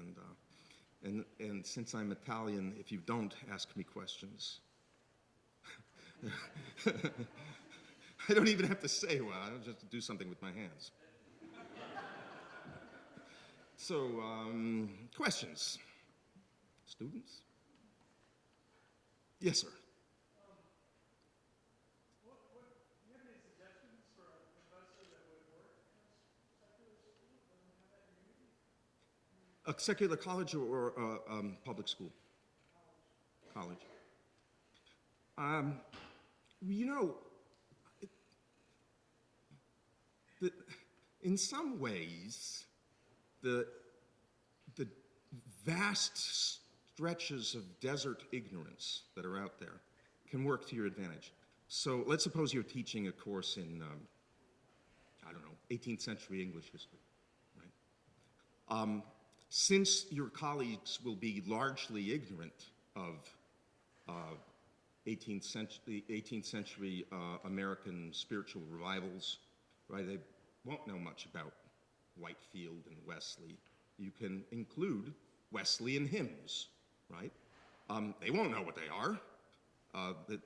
and since I'm Italian, if you don't ask me questions, I don't even have to say well, I just do something with my hands. So, questions? Students? Yes, sir. A secular college or public school? College. You know, in some ways, the vast stretches of desert ignorance that are out there can work to your advantage. So let's suppose you're teaching a course in, I don't know, 18th century English history, right? Since your colleagues will be largely ignorant of 18th century American spiritual revivals, right? They won't know much about Whitefield and Wesley. You can include Wesleyan hymns, right? They won't know what they are.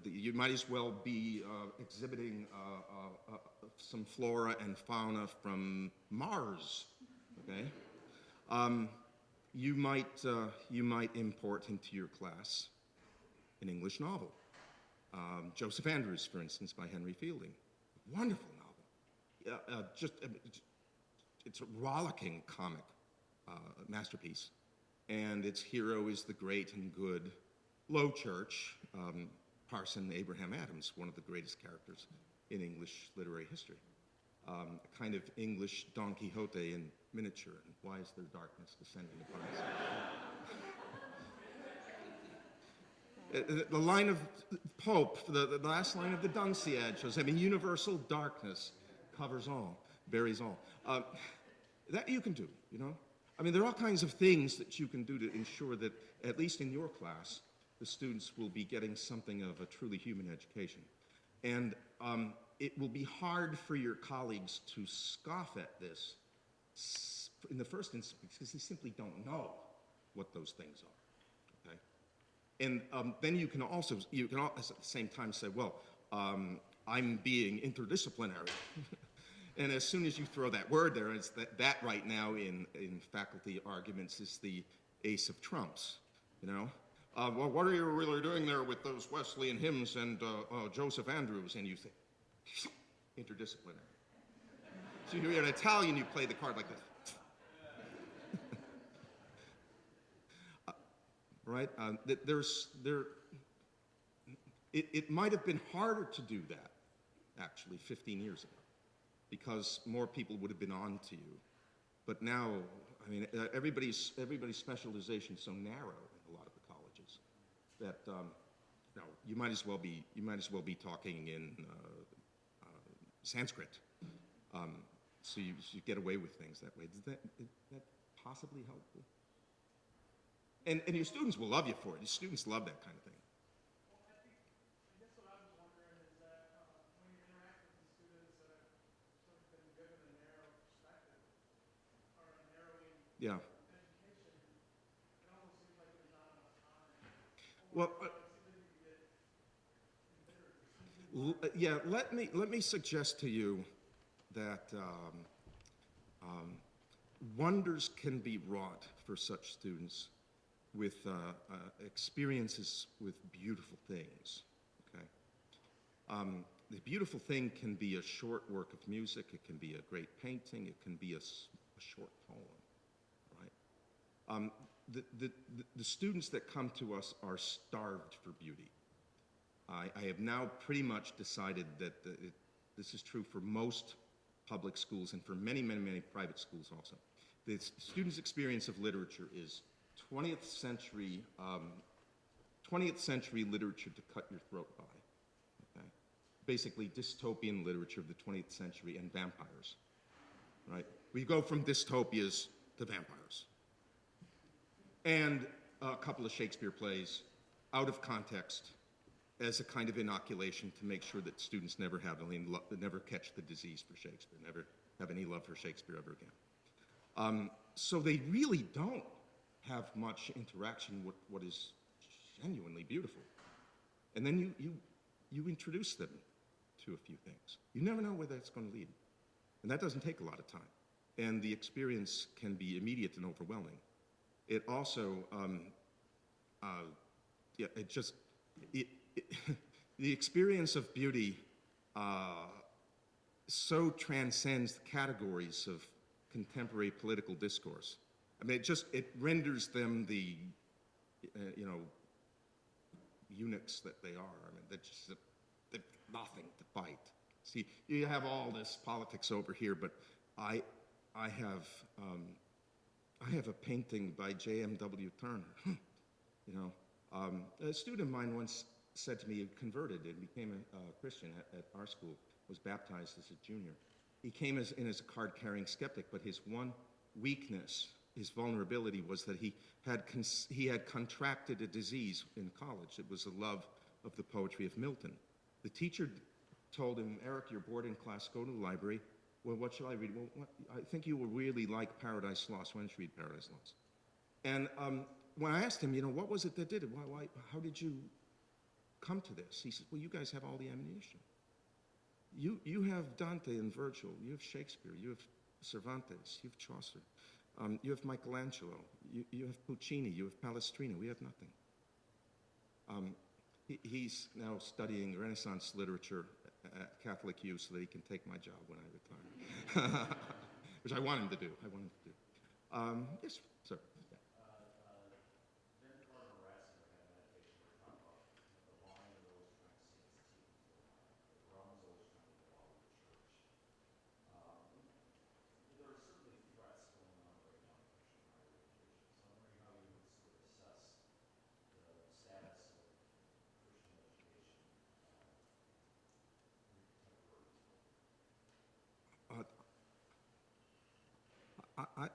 You might as well be exhibiting some flora and fauna from Mars, okay? You might import into your class an English novel. Joseph Andrews, for instance, by Henry Fielding. Wonderful novel. It's a rollicking comic masterpiece. And its hero is the great and good Low Church parson Abraham Adams, one of the greatest characters in English literary history. A kind of English Don Quixote in miniature, and why is there darkness descending upon us? The line of Pope, the last line of the Dunciad shows, I mean, universal darkness covers all, buries all. That you can do, you know? I mean, there are all kinds of things that you can do to ensure that, at least in your class, the students will be getting something of a truly human education. And it will be hard for your colleagues to scoff at this in the first instance because they simply don't know what those things are, okay? And then you can also at the same time say, well, I'm being interdisciplinary. And as soon as you throw that word there, it's that right now in faculty arguments is the ace of trumps, you know? Well, what are you really doing there with those Wesleyan hymns and Joseph Andrews? And you say, interdisciplinary. So you're an Italian, you play the card like this. Right? It might have been harder to do that, actually, 15 years ago, because more people would have been on to you. But now, I mean, everybody's specialization is so narrow in a lot of the colleges that no, you might as well be talking in Sanskrit. So you get away with things that way. Is that possibly helpful? And your students will love you for it. Your students love that kind of thing. Well, I guess what I was wondering is that when you interact with the students that have sort of been given a narrow perspective or a narrowly Yeah. education, it almost seems like there's not enough time. Well, It seems like you get embittered. yeah. Let me suggest to you that wonders can be wrought for such students with experiences with beautiful things, okay? The beautiful thing can be a short work of music, it can be a great painting, it can be a short poem, right? The students that come to us are starved for beauty. I have now pretty much decided that this is true for most public schools and for many, many, many private schools also. The student's experience of literature is 20th century literature to cut your throat by, okay? Basically dystopian literature of the 20th century and vampires, right? We go from dystopias to vampires. And a couple of Shakespeare plays out of context as a kind of inoculation to make sure that students never catch the disease for Shakespeare, never have any love for Shakespeare ever again. So they really don't have much interaction with what is genuinely beautiful. And then you introduce them to a few things. You never know where that's going to lead. And that doesn't take a lot of time. And the experience can be immediate and overwhelming. It also, the experience of beauty so transcends the categories of contemporary political discourse. I mean, it renders them the, eunuchs that they are. I mean, they've nothing to fight. See, you have all this politics over here, but I have a painting by J.M.W. Turner. A student of mine once said to me, he converted and became a Christian at our school, was baptized as a junior. He came in as a card-carrying skeptic, but his one weakness, his vulnerability, was that he had contracted a disease in college. It was a love of the poetry of Milton. The teacher told him, Eric, you're bored in class, go to the library. Well, what shall I read? Well, I think you will really like Paradise Lost. Why don't you read Paradise Lost? And when I asked him, what was it that did it? How did you come to this? He said, well, you guys have all the ammunition. You have Dante and Virgil, you have Shakespeare, you have Cervantes, you have Chaucer, you have Michelangelo, you have Puccini, you have Palestrina. We have nothing. He's now studying Renaissance literature at Catholic U so that he can take my job when I retire, which I want him to do. Yes, sir.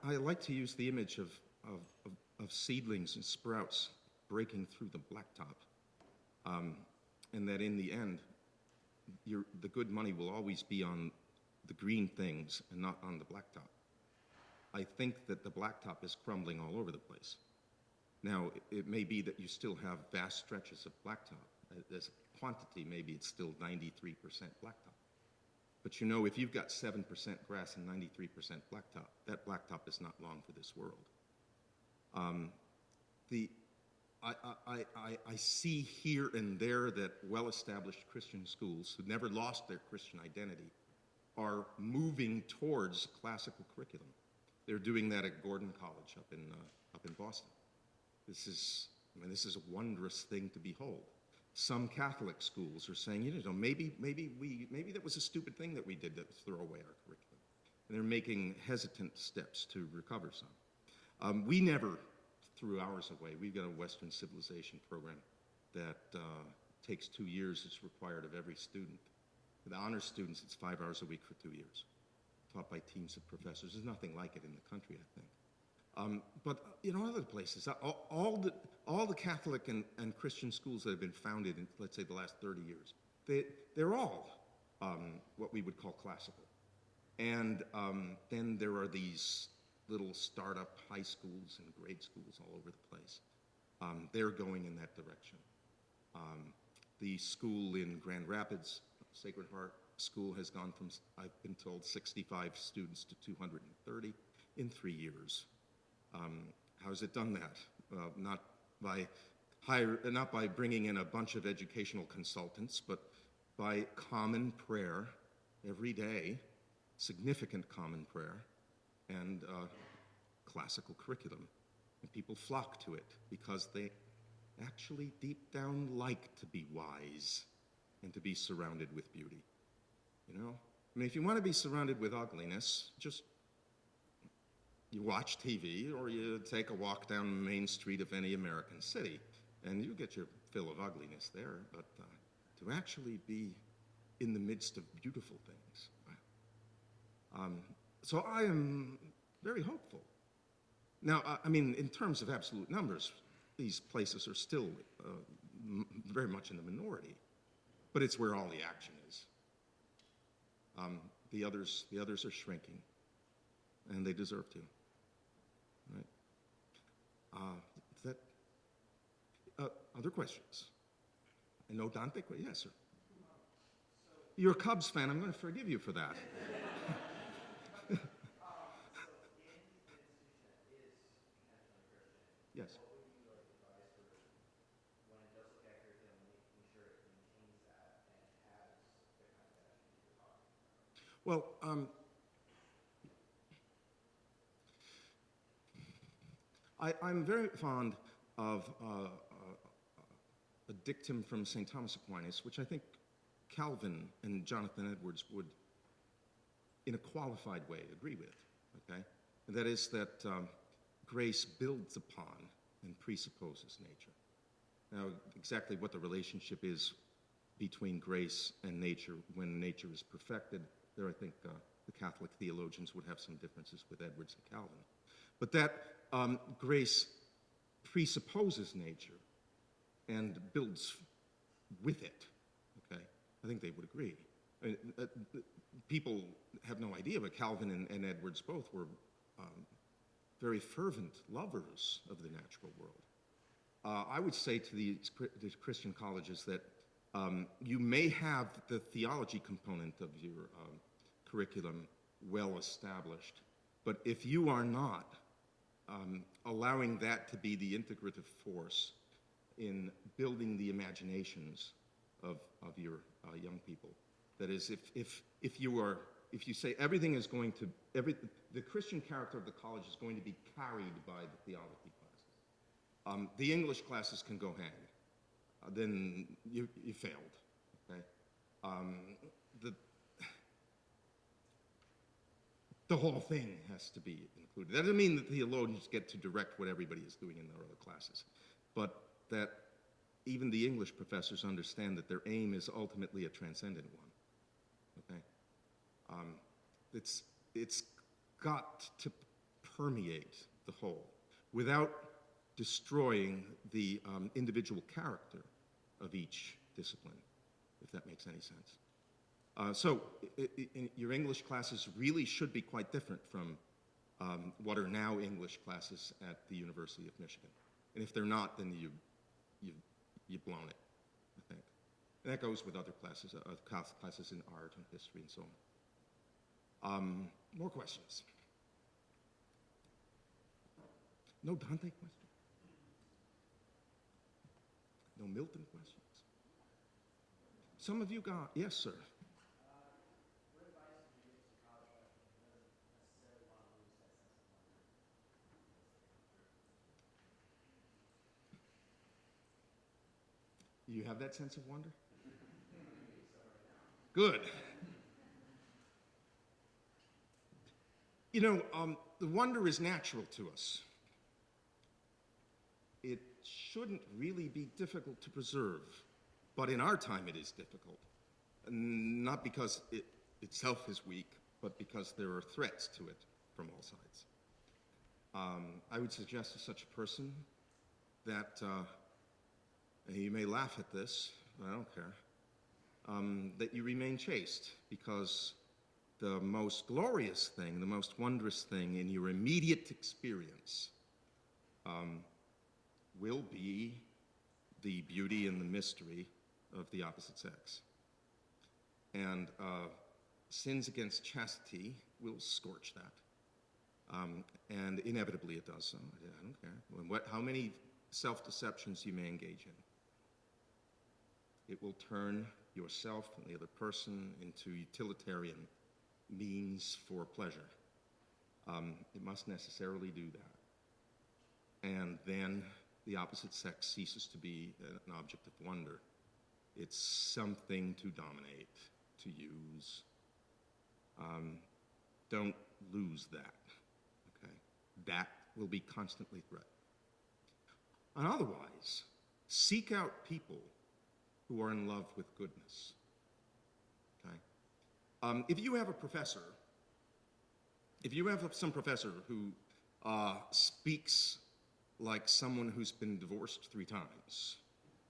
I like to use the image of seedlings and sprouts breaking through the blacktop, and that in the end, the good money will always be on the green things and not on the blacktop. I think that the blacktop is crumbling all over the place. Now, it may be that you still have vast stretches of blacktop. As a quantity, maybe it's still 93% blacktop. But you know, if you've got 7% grass and 93% blacktop, that blacktop is not long for this world. I see here and there that well-established Christian schools who never lost their Christian identity are moving towards classical curriculum. They're doing that at Gordon College up in Boston. This is a wondrous thing to behold. Some Catholic schools are saying, you know, maybe that was a stupid thing that we did to throw away our curriculum. And they're making hesitant steps to recover some. We never threw ours away. We've got a Western civilization program that takes 2 years. It's required of every student. For the honors students, it's 5 hours a week for 2 years, taught by teams of professors. There's nothing like it in the country, I think. But you know, other places, all the Catholic and Christian schools that have been founded in, let's say, the last 30 years, they're all what we would call classical. And then there are these little startup high schools and grade schools all over the place. They're going in that direction. The school in Grand Rapids, Sacred Heart School, has gone from, I've been told, 65 students to 230 in 3 years. How has it done that? Not by bringing in a bunch of educational consultants, but by common prayer every day, significant common prayer, and classical curriculum. And people flock to it because they actually deep down like to be wise and to be surrounded with beauty. You know? I mean, if you want to be surrounded with ugliness, just you watch TV or you take a walk down Main Street of any American city, and you get your fill of ugliness there. But to actually be in the midst of beautiful things. So I am very hopeful. Now, I mean, in terms of absolute numbers, these places are still very much in the minority, but it's where all the action is. The others are shrinking, and they deserve to. Right? Other questions? I know Dante. Yes, sir. You're a Cubs fan. I'm going to forgive you for that. Yes. What would you like advice for when it does look at curriculum, making sure it maintains that and has the kind of attributes you're talking about? Well, I'm very fond of a dictum from St. Thomas Aquinas, which I think Calvin and Jonathan Edwards would, in a qualified way, agree with, okay? And that is that grace builds upon and presupposes nature. Now, exactly what the relationship is between grace and nature when nature is perfected, there I think the Catholic theologians would have some differences with Edwards and Calvin. But that grace presupposes nature and builds with it, okay? I think they would agree. I mean, people have no idea, but Calvin and Edwards both were very fervent lovers of the natural world. I would say to the Christian colleges that you may have the theology component of your curriculum well established, but if you are not allowing that to be the integrative force in building the imaginations of your young people, that is, if you say everything is going to, the Christian character of the college is going to be carried by the theology classes. The English classes can go hang. Then you failed, okay? The whole thing has to be included. That doesn't mean that theologians get to direct what everybody is doing in their other classes, but that even the English professors understand that their aim is ultimately a transcendent one, okay? It's got to permeate the whole without destroying the individual character of each discipline, if that makes any sense. So your English classes really should be quite different from what are now English classes at the University of Michigan. And if they're not, then you've blown it, I think. And that goes with other classes, classes in art and history and so on. More questions? No Dante questions? No Milton questions? Some of you got, yes, sir. What advice would you give to a college freshman who doesn't necessarily want to lose that sense of wonder as they go through? You have that sense of wonder? Good. You know, the wonder is natural to us. It shouldn't really be difficult to preserve, but in our time it is difficult. Not because it itself is weak, but because there are threats to it from all sides. I would suggest to such a person that, you may laugh at this, but I don't care, that you remain chaste, because the most glorious thing, the most wondrous thing in your immediate experience will be the beauty and the mystery of the opposite sex. And sins against chastity will scorch that. And inevitably it does so. I don't care. How many self-deceptions you may engage in. It will turn yourself and the other person into utilitarian means for pleasure. It must necessarily do that. And then the opposite sex ceases to be an object of wonder. It's something to dominate, to use. Don't lose that, okay? That will be constantly threatened. And otherwise, seek out people who are in love with goodness, okay? If you have a professor, if you have some professor who speaks like someone who's been divorced 3 times,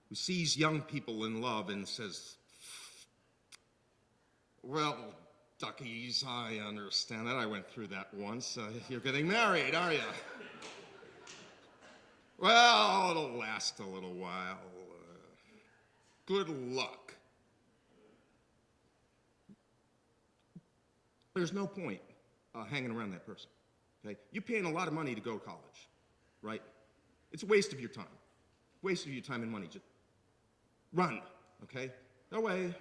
who sees young people in love and says, well, duckies, I understand that. I went through that once. You're getting married, are you? Well, it'll last a little while. Good luck. There's no point hanging around that person, okay? You're paying a lot of money to go to college, right? It's a waste of your time. Waste of your time and money. Just run, okay? No way.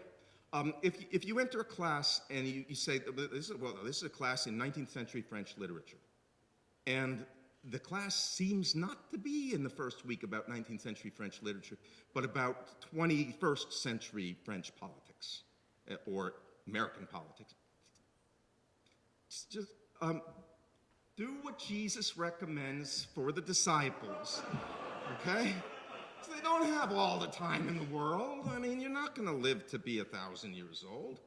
If you enter a class and you say, this is a class in 19th century French literature, and the class seems not to be in the first week about 19th century French literature, but about 21st century French politics, or American politics. Just do what Jesus recommends for the disciples, okay? So they don't have all the time in the world. I mean, you're not going to live to be 1,000 years old.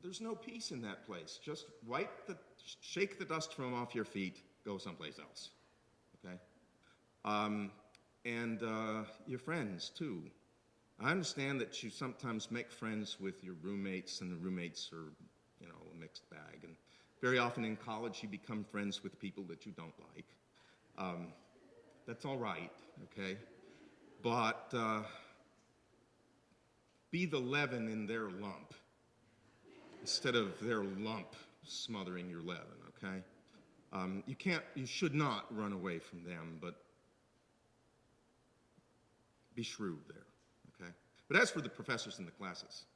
There's no peace in that place. Just shake the dust from off your feet, go someplace else, okay? And your friends, too. I understand that you sometimes make friends with your roommates, and the roommates are, you know, a mixed bag. And very often in college, you become friends with people that you don't like. That's all right, okay? But be the leaven in their lump instead of their lump smothering your leaven, okay? You should not run away from them, but be shrewd there, okay? But as for the professors in the classes,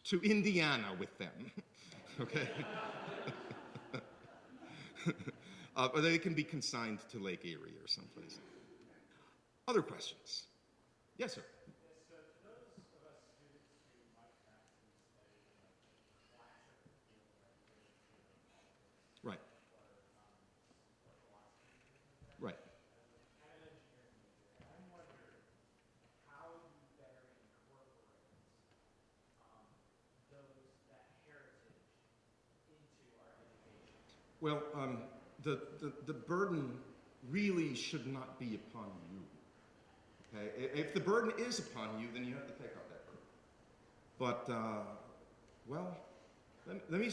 to Indiana with them, okay? Or they can be consigned to Lake Erie or someplace. Other questions? Yes, sir. So to those of us students who might not be studying like a classic field like literature or politics Right, or philosophy or things like that, right. I'm an engineering major, and I'm wondering how you better incorporate those that Well, the burden really should not be upon you. Okay? If the burden is upon you, then you have to take up that burden. But, well, let me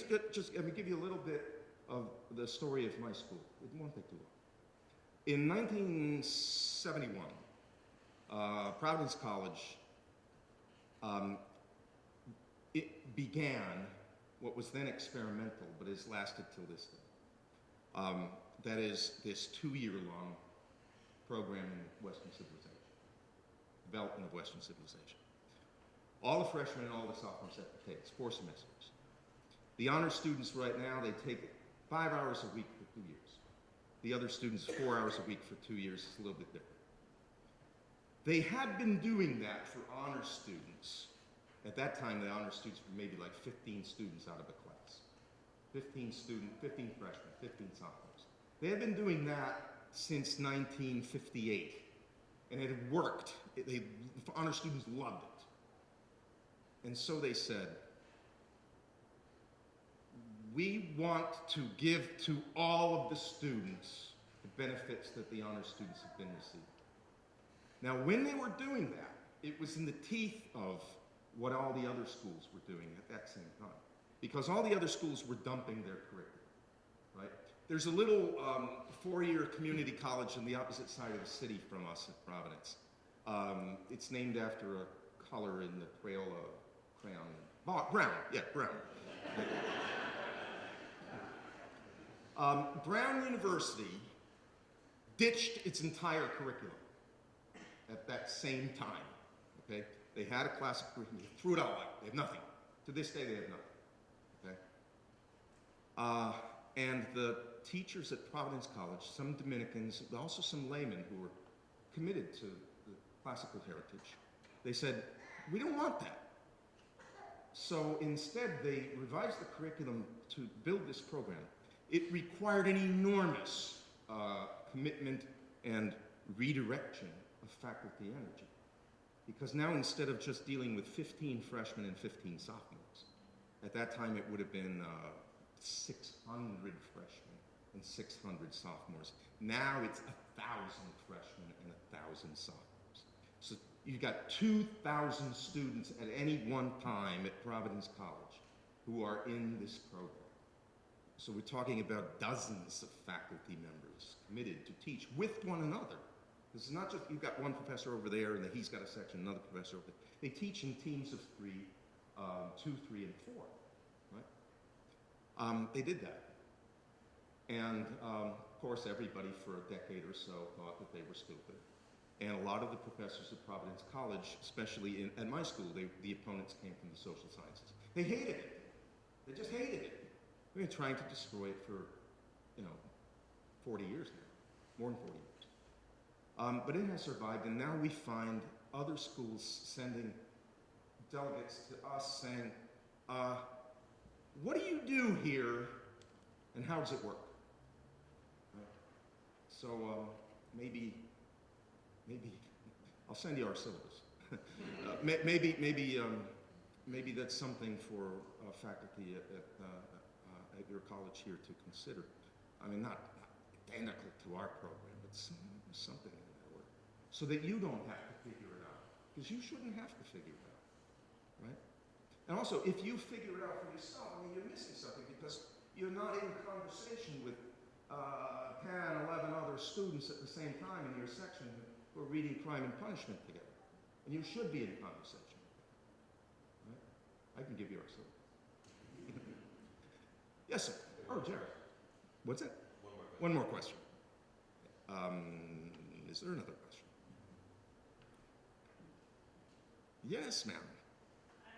give you a little bit of the story of my school. It won't take too long. In 1971, Providence College, it began what was then experimental, but has lasted till this day. That is this 2-year-long program in Western civilization, development of Western civilization. All the freshmen and all the sophomores have to take it. It's 4 semesters. The honor students right now, they take it 5 hours a week for 2 years. The other students, 4 hours a week for 2 years. It's a little bit different. They had been doing that for honor students. At that time, the honor students were maybe like 15 students out of a class. 15 freshmen, 15 sophomores. They had been doing that since 1958, and it had worked. The honor students loved it. And so they said, we want to give to all of the students the benefits that the honor students have been receiving. Now, when they were doing that, it was in the teeth of what all the other schools were doing at that same time, because all the other schools were dumping their curriculum, right? There's a little 4-year community college on the opposite side of the city from us at Providence. It's named after a color in the Crayola crayon. Brown, yeah, brown. Brown University ditched its entire curriculum at that same time, okay? They had a classic curriculum, they threw it all out. They have nothing. To this day, they have nothing, okay? And the teachers at Providence College, some Dominicans, but also some laymen who were committed to the classical heritage, they said, we don't want that. So instead, they revised the curriculum to build this program. It required an enormous commitment and redirection of faculty energy. Because now, instead of just dealing with 15 freshmen and 15 sophomores, at that time it would have been 600 freshmen and 600 sophomores. Now it's 1,000 freshmen and 1,000 sophomores. So you've got 2,000 students at any one time at Providence College who are in this program. So we're talking about dozens of faculty members committed to teach with one another. This is not just, you've got one professor over there and then he's got a section, another professor over there. They teach in teams of 3, 2, 3, and 4, right? They did that. And of course, everybody for a decade or so thought that they were stupid. And a lot of the professors at Providence College, especially at my school, the opponents came from the social sciences. They hated it. They just hated it. They've been trying to destroy it for, 40 years now, more than 40 years. But it has survived, and now we find other schools sending delegates to us saying, what do you do here, and how does it work? Right? So maybe I'll send you our syllabus. Maybe that's something for faculty at your college here to consider. I mean, not identical to our program, but something in that order, so that you don't have to figure it out, because you shouldn't have to figure it out, right? And also, if you figure it out for yourself, I mean, you're missing something, because you're not in conversation with 10, 11 other students at the same time in your section who are reading Crime and Punishment together, and you should be in conversation with them, right? I can give you our syllabus. Yes, sir. Oh, Jared. What's it? One more question. Is there another question? Yes, ma'am. I'm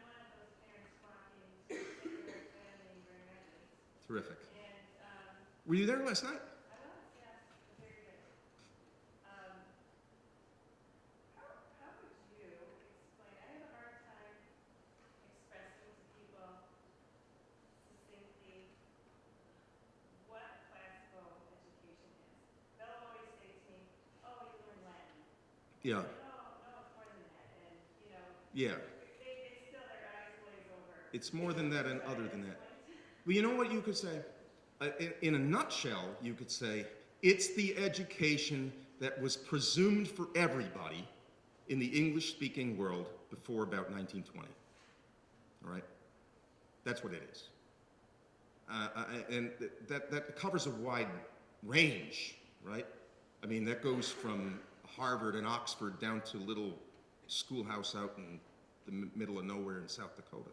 one of those parents walking to their family Grand Rapids. Terrific. And Were you there last night? I was, yes, very good. How would you explain? I have a hard time expressing to people succinctly what classical education is. They'll always say to me, "Oh, you learn Latin." Yeah. No, it's more than that. And Yeah. they still their eyes glaze over. It's more than that and other than that. Well, you know what you could say? In a nutshell, you could say it's the education that was presumed for everybody in the English-speaking world before about 1920. All right? That's what it is. And that covers a wide range, right? I mean, that goes from Harvard and Oxford down to a little schoolhouse out in the middle of nowhere in South Dakota.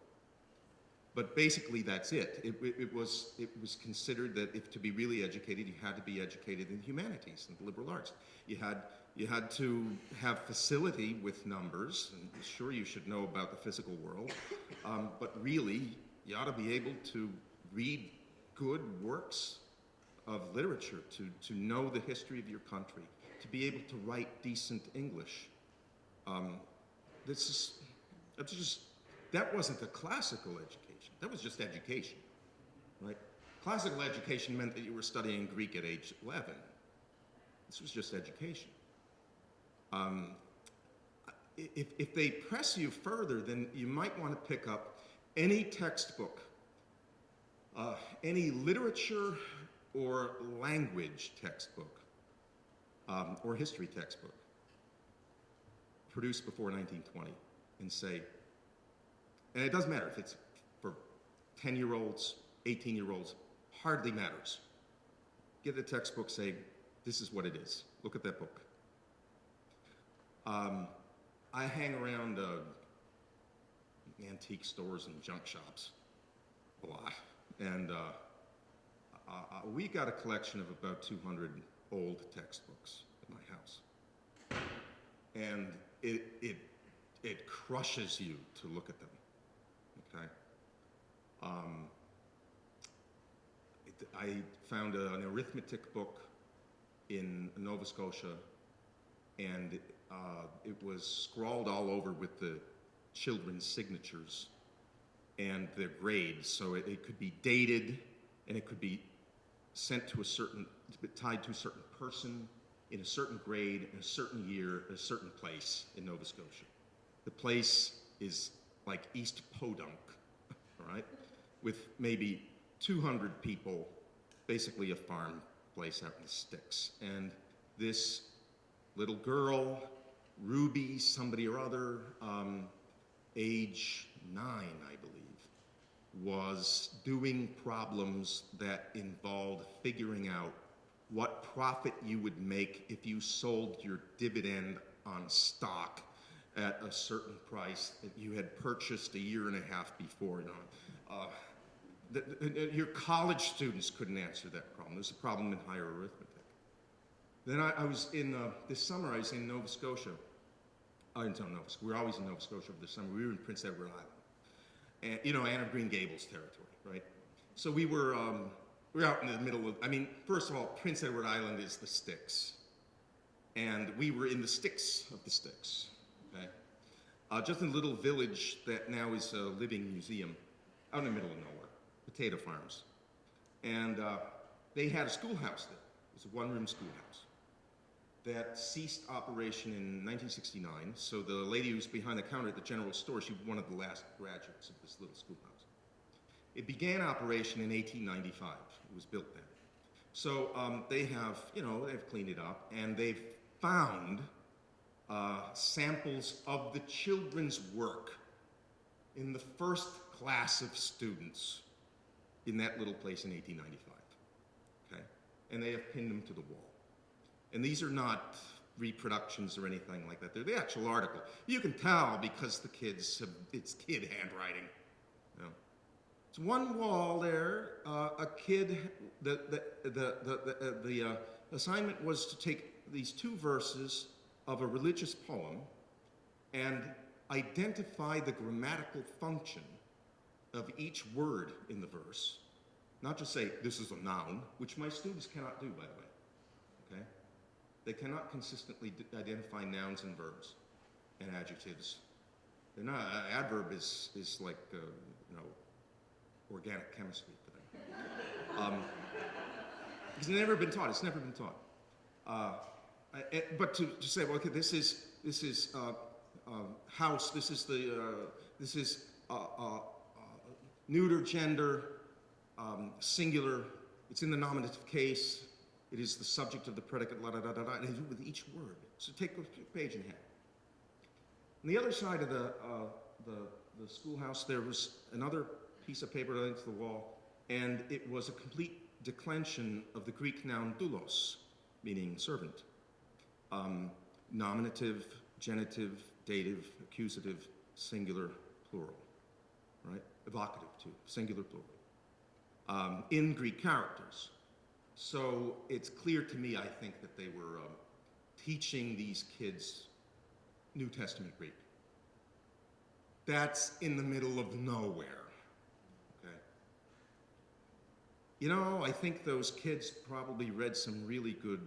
But basically, that's it. It was considered that if to be really educated, you had to be educated in humanities and the liberal arts. You had to have facility with numbers, and sure, you should know about the physical world, but really, you ought to be able to read good works of literature, to know the history of your country, to be able to write decent English. That wasn't a classical education. That was just education, right? Classical education meant that you were studying Greek at age 11. This was just education. If they press you further, then you might want to pick up any textbook, any literature or language textbook, or history textbook produced before 1920, and say, and it doesn't matter if it's for 10-year-olds, 18-year-olds, hardly matters. Get the textbook, say, this is what it is. Look at that book. I hang around antique stores and junk shops a lot, and we got a collection of about 200 old textbooks in my house, and it crushes you to look at them. Okay. I found an arithmetic book in Nova Scotia, and it was scrawled all over with the children's signatures and their grades, so it could be dated, and it could be sent to tied to a certain person in a certain grade, in a certain year, in a certain place in Nova Scotia. The place is like East Podunk, all right, with maybe 200 people, basically a farm place out in the sticks. And this little girl, Ruby, somebody or other, age 9, I believe, was doing problems that involved figuring out what profit you would make if you sold your dividend on stock at a certain price that you had purchased a year and a half before. Your college students couldn't answer that problem. There's a problem in higher arithmetic. Then I was this summer I was in Nova Scotia. I didn't tell Nova Scotia. We were always in Nova Scotia over the summer. We were in Prince Edward Island. And, Anne of Green Gables territory, right? So we were out in the middle of, first of all, Prince Edward Island is the sticks. And we were in the sticks of the sticks, okay? Just in a little village that now is a living museum out in the middle of nowhere, potato farms. And they had a schoolhouse there. It was a one-room schoolhouse that ceased operation in 1969. So the lady who was behind the counter at the general store, she was one of the last graduates of this little schoolhouse. It began operation in 1895. It was built then. So they have cleaned it up, and they've found samples of the children's work in the first class of students in that little place in 1895, okay? And they have pinned them to the wall. And these are not reproductions or anything like that. They're the actual article. You can tell because it's kid handwriting. It's one wall there. A kid. The assignment was to take these two verses of a religious poem and identify the grammatical function of each word in the verse. Not just say this is a noun, which my students cannot do, by the way. Okay. They cannot consistently identify nouns and verbs and adjectives. They're not. Adverb is like organic chemistry for them. It's never been taught. It's never been taught. But to say, well, okay, this is house. This is neuter gender, singular It's in the nominative case. It is the subject of the predicate, la da da da da, and with each word. So take a page in hand. On the other side of the schoolhouse, there was another piece of paper linked to the wall, and it was a complete declension of the Greek noun doulos, meaning servant. Nominative, genitive, dative, accusative, singular, plural, right? Evocative too, singular, plural. In Greek characters. So it's clear to me, I think, that they were teaching these kids New Testament Greek. That's in the middle of nowhere, okay? You know, I think those kids probably read some really good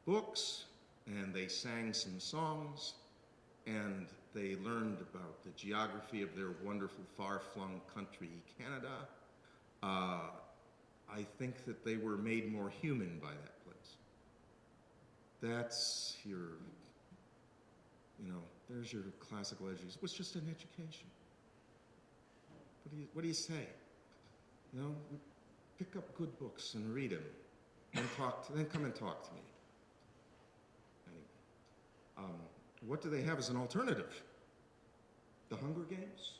books, and they sang some songs, and they learned about the geography of their wonderful far-flung country, Canada. I think that they were made more human by that place. That's your, you know, there's your classical education. It was just an education. What do you say? You know, pick up good books and read them, and then come and talk to me. Anyway, what do they have as an alternative? The Hunger Games?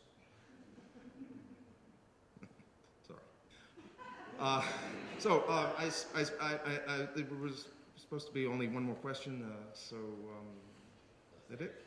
There was supposed to be only one more question, is that it?